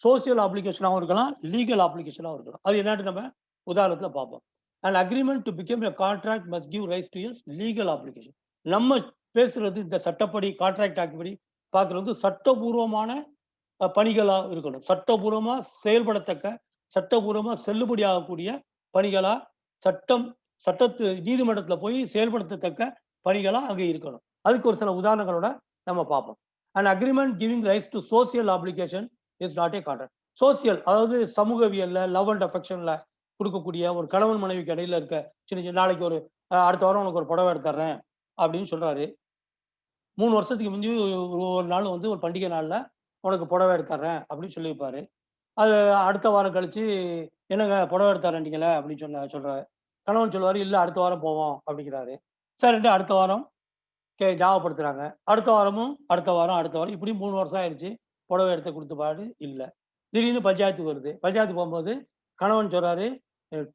சோசியல் அப்ளிகேஷனாகவும் இருக்கலாம், லீகல் அப்ளிகேஷனாகவும் இருக்கலாம். அது என்னன்னு நம்ம உதாரணத்துல பார்ப்போம். an agreement to become a contract must give rise to a legal obligation. நம்ம பேசுறது இந்த சட்டப்படி கான்ட்ராக்ட் ஆக்ட் படி பார்க்கறது சட்டபூர்வமான பணிகளா இருக்கணும், சட்டபூர்வமா செயல்படத்தக்க, சட்டபூர்வமா செல்லுபடி ஆகக்கூடிய பணிகளா, சட்டத்து நீதிமன்றத்துல போய் செயல்படுத்தத்தக்க பணிகளா அங்கே இருக்கணும். அதுக்கு ஒரு சில உதாரணங்களோட நம்ம பார்ப்போம். an agreement giving rise to social obligation is not a contract. Social அதாவது சமூகவியல்ல லவ் அண்ட் அஃபெக்ஷன்ல கொடுக்கக்கூடிய ஒரு கணவன் மனைவிக்கு இடையில இருக்க சின்ன சின்ன, நாளைக்கு ஒரு அடுத்த வாரம் உனக்கு ஒரு புடவை எடுத்துறேன் அப்படின்னு சொல்றாரு. 3 வருஷத்துக்கு முந்தி ஒரு நாள் வந்து ஒரு பண்டிகை நாள்ல உனக்கு புடவை எடுத்துறேன் அப்படின்னு சொல்லியிருப்பாரு. அது அடுத்த வாரம் கழிச்சு என்னங்க புடவை எடுத்தாரண்டிங்கள அப்படின்னு சொல்றாரு. கணவன் சொல்லுவாரு, இல்ல அடுத்த வாரம் போவோம் அப்படிங்கிறாரு. சரின்ட்டு அடுத்த வாரம் ஞாபகப்படுத்துறாங்க. அடுத்த வாரமும் அடுத்த வாரம் இப்படி 3 வருஷம் ஆயிடுச்சு. புடவை எடுத்து குடுத்த பாடு இல்ல. திடீர்னு பஞ்சாயத்துக்கு வருது. பஞ்சாயத்துக்கு போகும்போது கணவன் சொல்றாரு,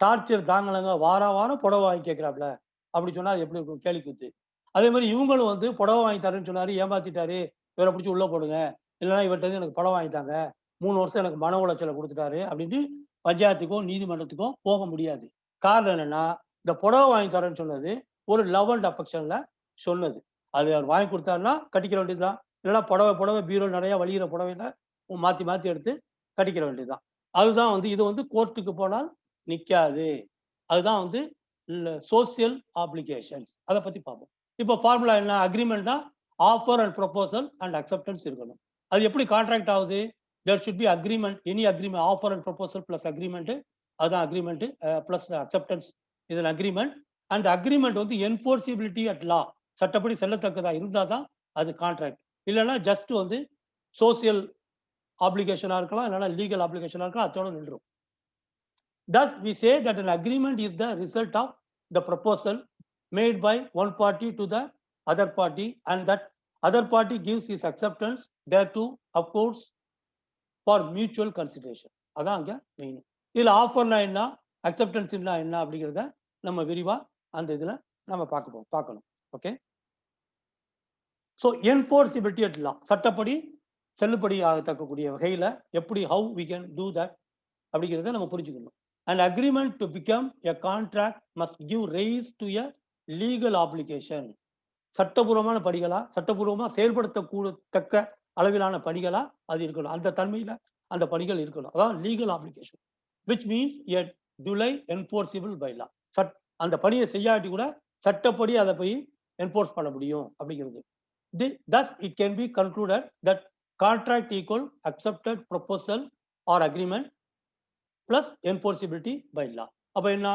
டார்ச்சர் தாங்கலங்க. வாரம் புடவை வாங்கி கேட்கிறாப்ல. அப்படி சொன்னா அது எப்படி இருக்கும்? கேலி கூத்து. அதே மாரி இவங்களும் வந்து புடவை வாங்கி தரேன்னு சொன்னாரு, ஏமாத்திட்டாரு. இவர புடிச்சு உள்ள போடுங்க. இல்லன்னா இவர்ட்ட இருந்து எனக்கு புடவை வாங்கி தாங்க. 3 வருஷம் எனக்கு மன உளைச்சல குடுத்துட்டாரு அப்படின்ட்டு பஞ்சாயத்துக்கோ, நீதிமன்றத்துக்கோ போக முடியாது. காரணம் என்னன்னா, இந்த புடவை வாங்கி தரேன்னு சொன்னது ஒரு லவ் அண்ட் அஃபெக்ஷன்ல சொன்னது. அது அவர் வாங்கி குடுத்தாருன்னா கட்டிக்கிற வேண்டியது தான். இல்லன்னா புடவை பீரோல நெறைய வழியிற புடவையில மாத்தி எடுத்து கட்டிக்கிற வேண்டியது தான். அதுதான் வந்து இது வந்து கோர்ட்டுக்கு போனால் நிக்காது. அதுதான் வந்து சோசியல் ஆப்ளிகேஷன்ஸ். அத பத்தி பார்ப்போம். இப்போ ஃபார்முலா என்ன? அக்ரீமெண்ட்னா offer and proposal and acceptance இருக்கணும். அது எப்படி கான்ட்ராக்ட் ஆகுது? There should be agreement. Any agreement offer and proposal plus agreement. அதுதான் அக்ரீமெண்ட் பிளஸ் அக்செப்டன்ஸ் இது அக்ரீமெண்ட். அந்த அக்ரீமெண்ட் வந்து என்ஃபோர்சிபிலிட்டி அட் லா, சட்டப்படி செல்லத்தக்கதா இருந்தா தான் அது கான்ட்ராக்ட். இல்லன்னா ஜஸ்ட் வந்து சோசியல் ஆப்ளிகேஷனா இருக்கலாம், இல்லன்னா லீகல் ஆப்ளிகேஷனா இருக்கலாம். அதோட நின்றும். Thus, we say that an agreement is the result of the proposal made by one party to the other party, and that other party gives his acceptance thereto, of course, for mutual consideration. அதான் அங்க main. இதுல ஆஃபர்னா என்ன, அக்செப்டன்ஸ்னா என்ன அப்படிங்கிறத நம்ம விரிவா அந்த இதுல நம்ம பார்க்கணும். Okay. So enforceability at law, சட்டப்படி செல்லுபடி ஆகத்தக்கக்கூடிய வகையில எப்படி how we can do that அப்படிங்கிறத நம்ம புரிஞ்சுக்கணும். An agreement to become a contract must give rise to a legal obligation. சட்டபூர்வமான படிகளா, சட்டபூர்வமா செயல்படுத்தக்கூடத்தக்க அளவிலான படிகளா அது இருக்கணும். அந்த தன்மையில அந்த படிகள் இருக்கணும். அதான் legal application, which means a duly enforceable by law. அந்த பணியை செய்யாட்டி கூட சட்டப்படி அதை போய் என்போர்ஸ் பண்ண முடியும் அப்படிங்கிறது. Thus, it can be concluded that contract equal accepted proposal or agreement plus enforceability by law. அப்ப என்ன?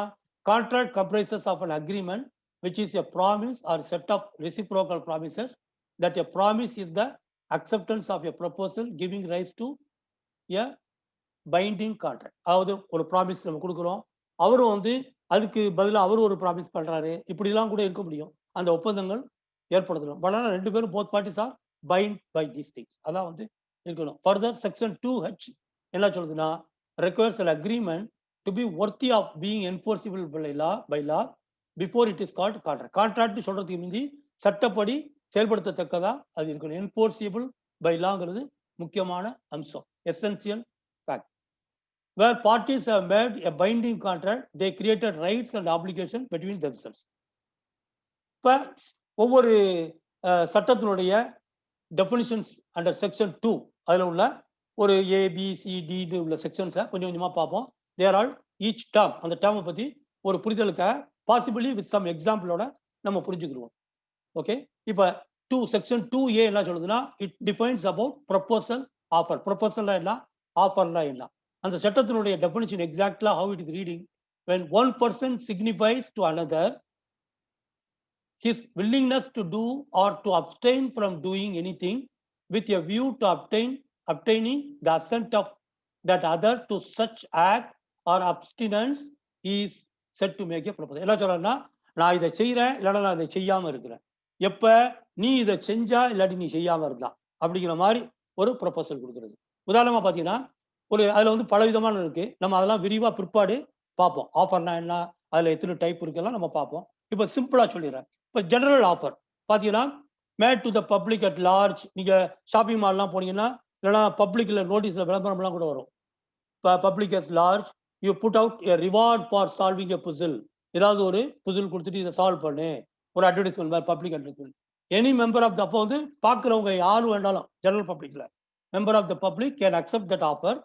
Contract comprises of an agreement which is a promise or set of reciprocal promises, that a promise is the acceptance of a proposal giving rise to a binding contract. அதாவது ஒரு promise நம்ம கொடுக்குறோம், அவரும் வந்து அதுக்கு பதிலாக அவரும் ஒரு ப்ராமிஸ் பண்றாரு. இப்படிலாம் கூட இருக்க முடியும். அந்த ஒப்பந்தங்கள் ஏற்படுத்தணும். பட் ஆனால் 2 பேரும் both parties are bind by these things. அதான் வந்து இருக்கணும். ஃபர்தர் செக்ஷன் 2H என்ன சொல்லுதுன்னா, requires an agreement to be worthy of being enforceable by law before it is called contract. Contract சொல்றதுக்கு முந்தி சட்டப்படி செயல்படுத்தத்தக்கதா அது இருக்கணும். enforceable by lawங்கிறது முக்கியமான அம்சம், essential fact. Where parties have made a binding contract, they created rights and obligations between themselves. இப்ப ஒவ்வொரு சட்டத்தினுடைய டெஃபினிஷன்ஸ் அண்டர் செக்ஷன் 2 அதுல உள்ள ஒரு ABCD உள்ள செக்ஷன்ஸை கொஞ்சம் கொஞ்சமா பார்ப்போம். தேர் ஆல் ஈச் டேர்ம், அந்த டேர்மை பத்தி ஒரு புரிதலுக்காக பாசிபிளி வித் சம் எக்ஸாம்பிளோட நம்ம புரிஞ்சுக்கிடுவோம். ஓகே. இப்ப செக்ஷன் 2A என்ன சொல்லுதுன்னா, it defines about proposal offer. ப்ரொபோசல்னா என்ன, ஆஃபர்னா என்ன? அந்த சட்டத்தினுடைய definition exactly how it is reading. when one person signifies to another his willingness to do or to abstain from doing anything with a view to obtaining the assent of that other to such act or abstinence is said to make a proposal. என்ன சொல்றேன்னா, நான் இதை செய்யறேன், இல்லைன்னா நான் இதை செய்யாம இருக்கிறேன். எப்ப நீ இதை செஞ்சா இல்லாட்டி நீ செய்யாம இருந்தா அப்படிங்கிற மாதிரி ஒரு ப்ரொபோசல் கொடுக்குறது. உதாரணமா பாத்தீங்கன்னா, அதுல வந்து பல விதமான இருக்கு. நம்ம அதெல்லாம் விரிவா பிற்பாடு பார்ப்போம். ஆஃபர்னா என்ன, அதுல எத்தனை டைப் இருக்குல்லாம் நம்ம பார்ப்போம். இப்ப சிம்பிளா சொல்லிடுறேன். இப்ப ஜெனரல் ஆஃபர் பாத்தீங்கன்னா, made to the public at large. நீங்க ஷாப்பிங் மால்லாம் போனீங்கன்னா, இல்லைன்னா பப்ளிக்ல நோட்டீஸ்ல விளம்பரம்லாம் கூட வரும். Public at large, you put out a reward for solving a puzzle. ஏதாவது ஒரு புசில் கொடுத்துட்டு இதை சால்வ் பண்ணு, ஒரு அட்வர்டைஸ்மெண்ட் மாதிரி, public advertisement. Any member of the, அப்போ வந்து பாக்குறவங்க யாரு வேண்டாலும் ஜெனரல் பப்ளிக்ல member of the public can accept that offer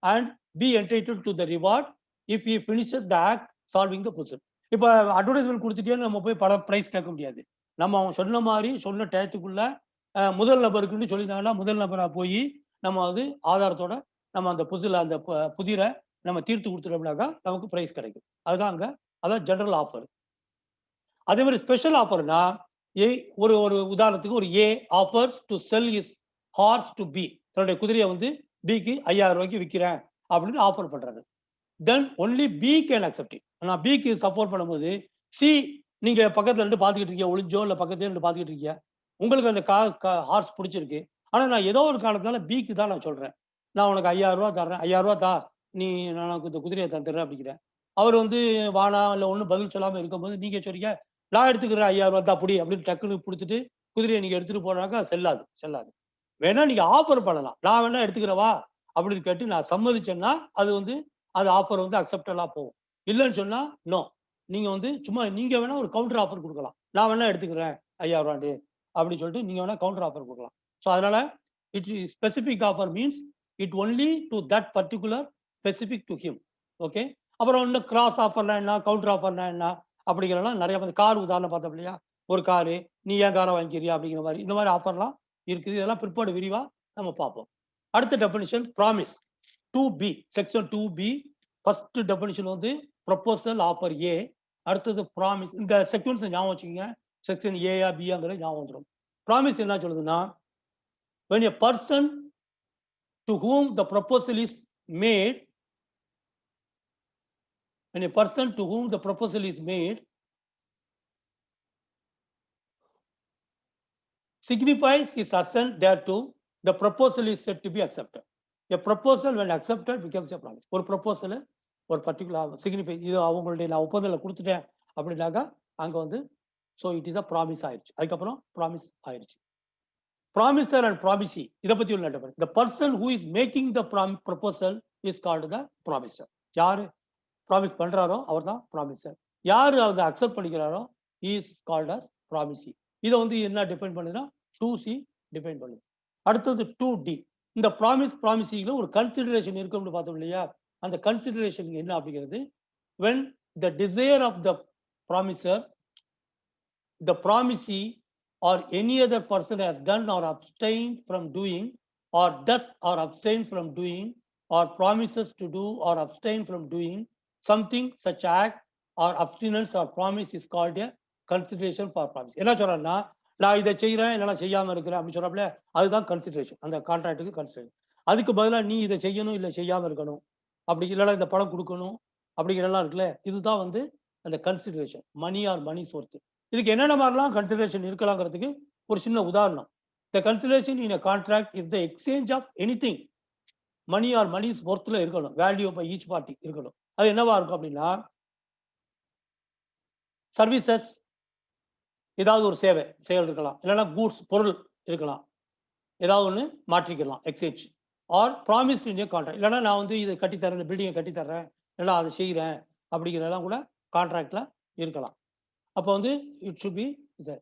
and be entitled to the reward if he finishes the act solving the puzzle. இப்ப அட்வர்டைஸ்மெண்ட் கொடுத்துட்டே நம்ம போய் பல பிரைஸ் கேட்க முடியாது. நம்ம அவங்க சொன்ன மாதிரி சொன்ன டயத்துக்குள்ள முதல் நபருக்குன்னு சொல்லியிருந்தாங்கன்னா முதல் நபரா போய் நம்ம அது ஆதாரத்தோட நம்ம அந்த அந்த புதிரை நம்ம தீர்த்து கொடுத்துட்டோம்னாக்கா நமக்கு பிரைஸ் கிடைக்கும். அதுதான் அங்க, அதான் ஜெனரல் ஆஃபர். அதே மாதிரி ஸ்பெஷல் ஆஃபர்னா, ஒரு உதாரணத்துக்கு ஒரு A offers to sell his horse to B. தன்னுடைய குதிரையை வந்து பிக்கு 5000 ரூபாய்க்கு விற்கிறேன் அப்படின்னு ஆஃபர் பண்றாரு. Then only B can accept it. நான் பிக்கு சப்போர்ட் பண்ணும்போது சி நீங்க பக்கத்துல இருந்து பாத்துக்கிட்டு இருக்கீங்க, ஒளிஞ்சோ இல்ல பக்கத்துல இருந்து பாத்துக்கிட்டு இருக்கீங்க, உங்களுக்கு அந்த ஹார்ஸ் பிடிச்சிருக்கு. ஆனா நான் ஏதோ ஒரு காரணத்தால பிக்கு தான் நான் சொல்றேன். நான் உனக்கு 5000 ரூபாய் தர்றேன், 5000 ரூபாய் தா, நீ எனக்கு இந்த குதிரையை தந்துடுறேன் அப்படிங்கிறேன். அவர் வந்து வானா இல்ல ஒன்றும் பதில் சொல்லாம இருக்கும்போது நீங்க சொல்றீங்க நான் எடுத்துக்கிறேன் 5000 ரூபாய் தான் புடி அப்படின்னு டக்குன்னு பிடிச்சிட்டு குதிரையை நீங்க எடுத்துட்டு போனாக்கா செல்லாது செல்லாது. வேணா நீங்க ஆஃபர் பண்ணலாம், நான் வேணா எடுத்துக்கிறவா அப்படின்னு கேட்டு நான் சம்மதிச்சேன்னா அது வந்து அது ஆஃபர் வந்து அக்செப்டலா போகும். இல்லைன்னு சொன்னா நோ. நீங்க வந்து சும்மா நீங்க வேணா ஒரு கவுண்டர் ஆஃபர் கொடுக்கலாம், நான் வேணா எடுத்துக்கிறேன் 5000 ரூபாய் அப்படின்னு சொல்லிட்டு நீங்க வேணா கவுண்டர் ஆஃபர் கொடுக்கலாம். ஸோ அதனால it specific offer means it only to that particular specific to him. Okay. அப்புறம் இன்னும் கிராஸ் ஆஃபர்னா என்ன, கவுண்டர் ஆஃபர்னா என்ன அப்படிங்கிறலாம் நிறைய கார் உதாரணம் பார்த்தோம் இல்லையா, ஒரு காரு நீ ஏன் காரை வாங்கிக்கிறியா அப்படிங்கிற மாதிரி இந்த மாதிரி ஆஃபர்லாம் இருக்குது. இதெல்லாம் பிற்பாடு விரிவா நம்ம பார்ப்போம். அடுத்த definition promise 2B section 2B. First definition வந்து ப்ரொபோசல் ஆஃபர் ஏ, அடுத்தது ப்ராமிஸ். இந்த செக்ஷன்ஸ் ஞாபகம் வச்சுக்கோங்க, செக்ஷன் ஏயா பியாங்கிறது ஞாபகம் வந்துடும். ப்ராமிஸ் என்ன சொல்லுதுன்னா when a person to whom the proposal is made, when a person to whom the proposal is made signifies his assent thereto, the proposal is said to be accepted. A proposal when accepted becomes a promise. ஒரு proposal ஒரு particular signify இது அவங்களுடைய நான் ஒப்பந்தத்தில் கொடுத்துட்டேன் அப்படின்னாக்கா அங்க வந்து so it is a promise ஆயிடுச்சு. அதுக்கப்புறம் ப்ராமிஸ் ஆயிடுச்சு. ப்ராமிசர் அண்ட் ப்ராமிசி இதை பத்தி உள்ள the person who is making the proposal is called the promiser. யாரு ப்ராமிஸ் பண்றாரோ அவர் தான் ப்ராமிசர். யாரு அதை அக்செப்ட் பண்ணிக்கிறாரோ இஸ் கால்ட் அஸ் ப்ராமிசி. இதை வந்து என்ன டிபெண்ட் பண்ணுதுன்னா 2C டிபெண்ட் பண்ணுது. அடுத்தது 2D. இந்த ப்ராமிசில ஒரு கன்சிடரேஷன் இருக்கும்னு பார்த்தோம் இல்லையா, அந்த கன்சிடரேஷன் என்ன அப்படிங்கிறது when the desire of the promiser, the promisee or any other person has done or abstained from doing or does or abstain from doing or promises to do or abstain from doing something such act or abstinence or promise is called a consideration for promise. என்ன சொல்றேன்னா நான் இதை செய்யறேன் இல்லைனா செய்யாம இருக்கிறேன் அப்படின்னு சொல்றப்பல அதுதான் கன்சிடரேஷன், அந்த கான்ட்ராக்டுக்கு கன்சிடரேஷன். அதுக்கு பதிலாக நீ இதை செய்யணும் இல்லை செய்யாம இருக்கணும், அப்படி இல்லைனா இந்த பணம் கொடுக்கணும் அப்படிங்கிறதெல்லாம் இருக்குல்ல, இதுதான் வந்து அந்த கன்சிடரேஷன். மணி ஆர் மணி சொர்த்து. இதுக்கு என்னென்ன மாதிரிலாம் கன்சிடரேஷன் இருக்கலாங்கிறதுக்கு ஒரு சின்ன உதாரணம். The consideration in a contract is the exchange of anything money or money ஒர்த்தில் இருக்கணும், வேல்யூ பை ஈச் பார்ட்டி இருக்கணும். அது என்னவா இருக்கும் அப்படின்னா சர்வீசஸ், ஏதாவது ஒரு செயல் இருக்கலாம், இல்லைன்னா கூட்ஸ் பொருள் இருக்கலாம், ஏதாவது ஒன்று மாற்றிக்கலாம் exchange. Or promise in a contract, இல்லைன்னா நான் வந்து இதை கட்டித்தரேன், இந்த பில்டிங்கை கட்டித்தரேன், இல்லைனா அதை செய்கிறேன் அப்படிங்கிறதெல்லாம் கூட கான்ட்ராக்ட்ல இருக்கலாம். அப்போ வந்து இட் ஷுட் பி இது.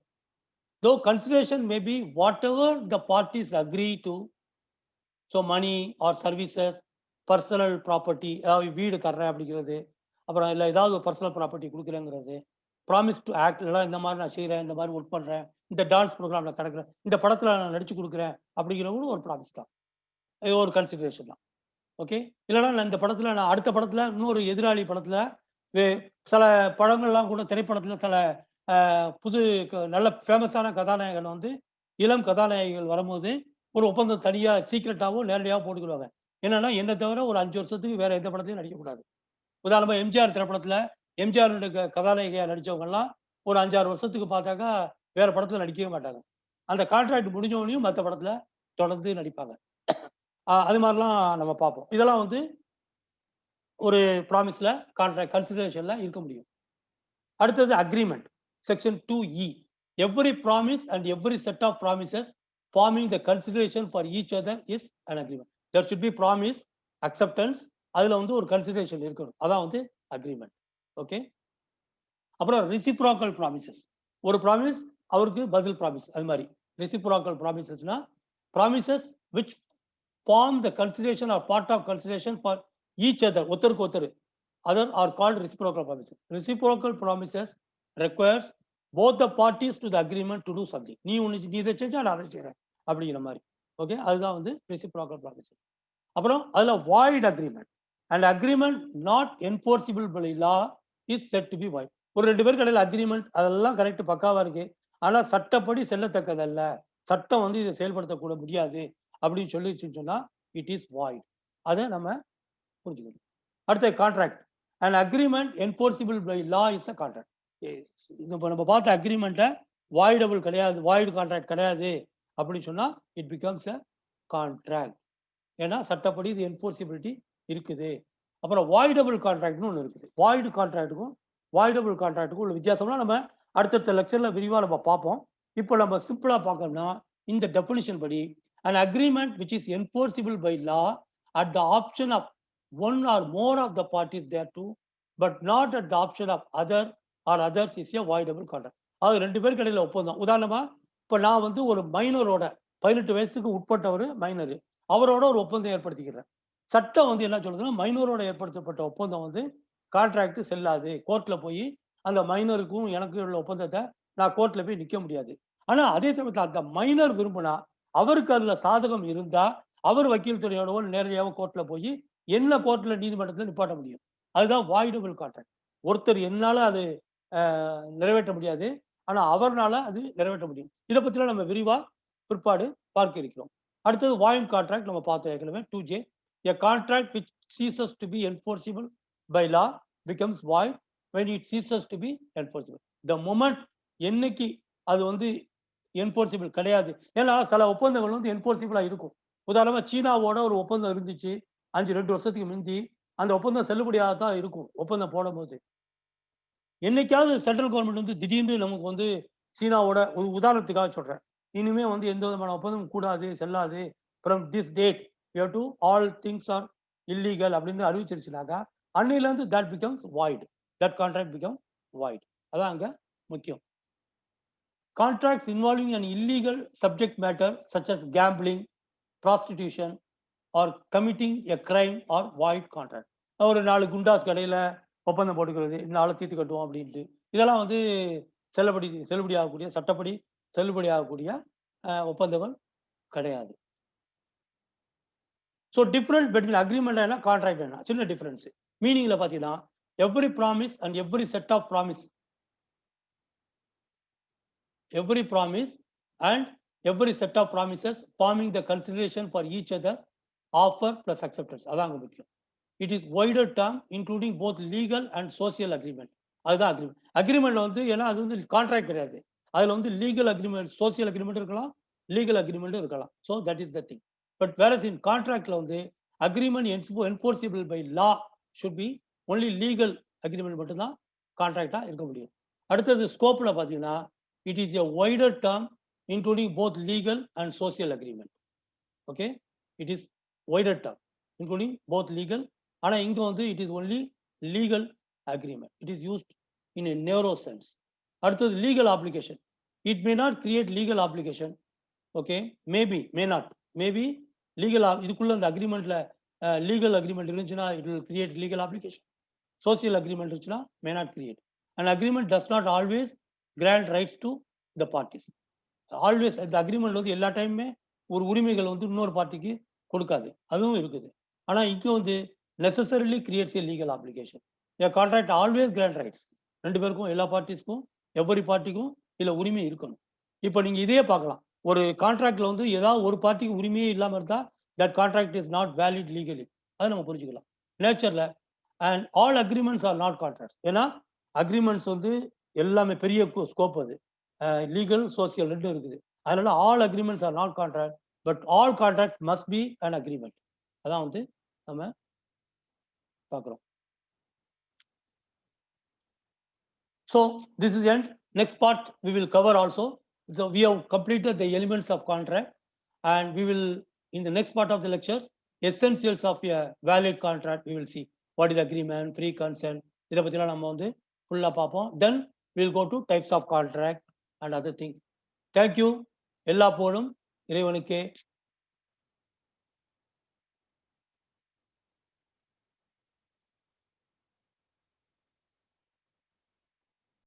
Though consideration may be whatever the parties agree to. So money or services, personal property, ஏதாவது வீடு தர்றேன் அப்படிங்கிறது, அப்புறம் இல்லை ஏதாவது ஒரு பர்சனல் ப்ராப்பர்ட்டி கொடுக்குறேங்கிறது, ப்ராமிஸ் டு ஆக்ட், இல்லை இந்த மாதிரி நான் செய்கிறேன், இந்த மாதிரி ஒர்க் பண்ணுறேன், இந்த டான்ஸ் ப்ரோக்ராமில் கிடக்குறேன், இந்த படத்தில் நான் நடிச்சு கொடுக்குறேன் அப்படிங்கிறவங்களும் ஒரு ப்ராமிஸ் தான், இது ஒரு கன்சிடரேஷன் தான். ஓகே. இல்லைன்னா நான் இந்த படத்தில் நான் அடுத்த படத்தில் இன்னொரு எதிராளி படத்தில் சில படங்கள்லாம் கூட திரைப்படத்தில் சில புது நல்ல ஃபேமஸான கதாநாயகன் வந்து இளம் கதாநாயகிகள் வரும்போது ஒரு ஒப்பந்தம் தனியாக சீக்கிரட்டாகவும் நேரடியாக போட்டுக்கிடுவாங்க. என்னன்னா என்னை தவிர ஒரு 5 வருஷத்துக்கு வேற எந்த படத்தையும் நடிக்கக்கூடாது. உதாரணமாக எம்ஜிஆர் திரைப்படத்தில் எம்ஜிஆருடைய கதாநாயகியாக நடித்தவங்கலாம் ஒரு 5-6 வருஷத்துக்கு பார்த்தாக்கா வேற படத்தில் நடிக்கவே மாட்டாங்க. அந்த கான்ட்ராக்ட் முடிஞ்சவனையும் மற்ற படத்தில் தொடர்ந்து நடிப்பாங்க. அது மாதிரிலாம் நம்ம பார்ப்போம். இதெல்லாம் வந்து ஒரு ப்ராமிஸ்ல கான்ட்ராக்ட் கன்சிடரேஷன்ல இருக்க முடியும். அடுத்தது agreement section 2E. Every promise and every set of promises forming the consideration for each other is an agreement. There should be promise, acceptance, அதுல வந்து ஒரு கன்சிடரேஷன் இருக்கணும், அதான் வந்து அக்ரிமெண்ட். ஓகே. அப்புறம் ரெசிப்ரோக்கல் ப்ராமிசஸ். ஒரு ப்ராமிஸ் அவருக்கு பதில் ப்ராமிஸ், அது மாதிரி ரெசிப்ரோக்கல் ப்ராமிசஸ்னா promises which form the consideration or part of consideration for each other, ஒருத்தருக்கு ஒருத்தர், other are called reciprocal promises. Reciprocal promises requires both the parties to the agreement to do something. நீ இதை செஞ்சா நான் அதை செய்றேன் அப்படிங்கிற மாதிரி. ஓகே, அதுதான் வந்து reciprocal promises. அப்புறம் அதுல void agreement and agreement not enforceable by law is said to be void. ஒரு 2 பேருக்கு இடையில அக்ரிமெண்ட் அதெல்லாம் கரெக்ட் பக்காவா இருக்கு, ஆனா சட்டப்படி செல்லத்தக்கதல்ல, சட்டம் வந்து இதை செயல்படுத்தக்கூட முடியாது அப்படின்னு சொல்லிச்சுன்னு சொன்னா இட் இஸ் வாய்ட். அதை நம்ம புரிஞ்சுக்கணும். அடுத்த contract. An agreement enforceable by law is a contract. இப்போ நம்ம பார்த்த அக்ரிமெண்ட்டை வாய்டபிள் கிடையாது, வாய்டு கான்ட்ராக்ட் கிடையாது அப்படின்னு சொன்னா இட் பிகம்ஸ் அ கான்ட்ராக்ட். ஏன்னா சட்டப்படி இது என்ஃபோர்சிபிலிட்டி இருக்குது. அப்புறம் வாய்டபிள் கான்ட்ராக்ட்னு ஒன்று இருக்குது. வாய்டு கான்ட்ராக்டுக்கும் வாய்டபிள் கான்ட்ராக்டுக்கும் உள்ள வித்தியாசம்லாம் நம்ம அடுத்தடுத்த லெக்சர்ல விரிவாக நம்ம பார்ப்போம். இப்போ நம்ம சிம்பிளா பார்க்கணும்னா இந்த டெஃபினிஷன் படி an agreement which is enforceable by law at the option of one or more of the parties thereto but not at the option of other or others is a voidable contract. அது ரெண்டு பேருக்கு இடையில ஒப்பந்தம். உதாரணமா இப்போ நான் வந்து ஒரு மைனரோட 18 வயசுக்கு உட்பட்டவர் மைனர், அவரோட ஒரு ஒப்பந்தம் ஏற்படுத்திக்கிறேன். சட்டம் வந்து என்ன சொல்றதுன்னா மைனரோட ஏற்படுத்தப்பட்ட ஒப்பந்தம் வந்து கான்ட்ராக்ட் செல்லாது. கோர்ட்ல போய் அந்த மைனருக்கும் எனக்கு உள்ள ஒப்பந்தத்தை நான் கோர்ட்ல போய் நிக்க முடியாது. ஆனா அதே சமயத்தில் அந்த மைனர் விரும்பினா அவருக்கு அதுல சாதகம் இருந்தா அவர் வக்கீல் துறையோடவோ நேரடியாக கோர்ட்ல போய் என்ன கோர்ட்ல நீதிமன்றத்தில் நிப்பாட்ட முடியும். அதுதான் வாய்டபிள் கான்ட்ராக்ட். ஒருத்தர் என்னால அது நிறைவேற்ற முடியாது, ஆனா அவர்னால அது நிறைவேற்ற முடியும். இதை பத்திலாம் நம்ம விரிவா பிற்பாடு பார்க்க இருக்கிறோம். அடுத்தது வாய்ட் கான்ட்ராக்ட் நம்ம பார்த்தோம் ஏற்கனவே 2J. A contract which ceases to be enforceable by law becomes void when it ceases to be enforceable. The moment என்னைக்கு அது வந்து என்போர்சிபிள் கிடையாது. ஏன்னா சில ஒப்பந்தங்கள் வந்து என்போர்சிபிளா இருக்கும். உதாரணமா சீனாவோட ஒரு ஒப்பந்தம் இருந்துச்சு 2 வருஷத்துக்கு முந்தி, அந்த ஒப்பந்தம் செல்லுபடியாக தான் இருக்கும். ஒப்பந்தம் போடும் போது என்னைக்காவது சென்ட்ரல் கவர்மெண்ட் வந்து திடீர்னு நமக்கு வந்து சீனாவோட ஒரு உதாரணத்துக்காக சொல்றேன், இனிமே வந்து எந்த விதமான ஒப்பந்தம் கூடாது, செல்லாது, from this date you have to all things are illegal அப்படின்னு அறிவிச்சிருச்சுனாக்கா அன்னையில இருந்து that becomes void, that contract become void. அதான் அங்க முக்கியம். Contracts involving an illegal subject matter such as gambling, prostitution or committing a crime or void contract. ஒரு 4 குண்டாஸ் கடையில ஒப்பந்தம் போட்டுக்கிறது, நாளை தீர்த்து கட்டுவோம் அப்படின்ட்டு, இதெல்லாம் வந்து செல்லுபடி ஆகக்கூடிய சட்டப்படி செல்லுபடி ஆகக்கூடிய ஒப்பந்தங்கள் கிடையாது. ஸோ டிஃபரன்ஸ் பிட்வீன் அக்ரிமெண்ட் என்ன கான்ட்ராக்ட் என்ன சின்ன டிஃபரன்ஸ். மீனிங்ல பார்த்தீங்கன்னா every promise and every set of promise, every promise and every set of promises forming the consideration for each other, offer plus acceptance. அதான் முக்கியம். It is wider term including both legal and social agreement. அதுதான் agreement. அக்ரிமெண்ட்ல வந்து ஏன்னா அது வந்து contract கிடையாது, அதுல வந்து லீகல் அக்ரிமெண்ட், சோசியல் அக்ரிமெண்ட் இருக்கலாம், லீகல் அக்ரிமெண்ட் இருக்கலாம். So that is the thing. But whereas in கான்ட்ராக்ட்ல வந்து agreement enforceable by law should be only legal agreement மட்டும்தான் கான்ட்ராக்டா இருக்க முடியும். அடுத்தது ஸ்கோப்ல பாத்தீங்கன்னா it is a wider term including both legal and social agreement. Okay, it is wider term including both legal, ஆனா இங்க வந்து it is only legal agreement. It is used in a narrow sense. அடுத்தது legal obligation. It may not create legal obligation. Okay, may not maybe legal இதுக்குள்ள அந்த அக்ரிமெண்ட்ல legal agreement இருந்துச்சுன்னா it will create legal obligation. Social agreement இருந்துச்சுன்னா may not create. An agreement does not always grant rights to the parties. Always the agreement வந்து எல்லா டைமுமே ஒரு உரிமைகள் வந்து இன்னொரு பார்ட்டிக்கு கொடுக்காது, அதுவும் இருக்குது. ஆனா இங்க வந்து necessarily creates a legal obligation. A contract always grant rights. ரெண்டு பேருக்கும் எல்லா பார்ட்டிஸ்க்கும் எவ்வரி பார்ட்டிக்கும் இதுல உரிமை இருக்கணும். இப்போ நீங்க இதே பார்க்கலாம், ஒரு கான்ட்ராக்ட்ல வந்து ஏதாவது ஒரு பார்ட்டிக்கு உரிமையே இல்லாம இருந்தா that contract is not valid legally. அதை நம்ம புரிஞ்சுக்கலாம். நேச்சர்ல and all agreements are not contracts. ஏன்னா அக்ரிமெண்ட்ஸ் வந்து எல்லாமே பெரிய ஸ்கோப், அது லீகல் சோசியல் ரெண்டும் இருக்குது. அதனால all agreements are not contract but all contract must be an agreement. அதான் வந்து நம்ம பார்க்குறோம். So this is end. Next part we will cover also. So we have completed the elements of contract and we will in the next part of the lectures essentials of a valid contract we will see what is agreement, free consent, இதை பற்றிலாம் நம்ம வந்து ஃபுல்லாக பார்ப்போம். தென் we'll go to types of contract and other things. Thank you. எல்லா போலும் இறைவனுக்கே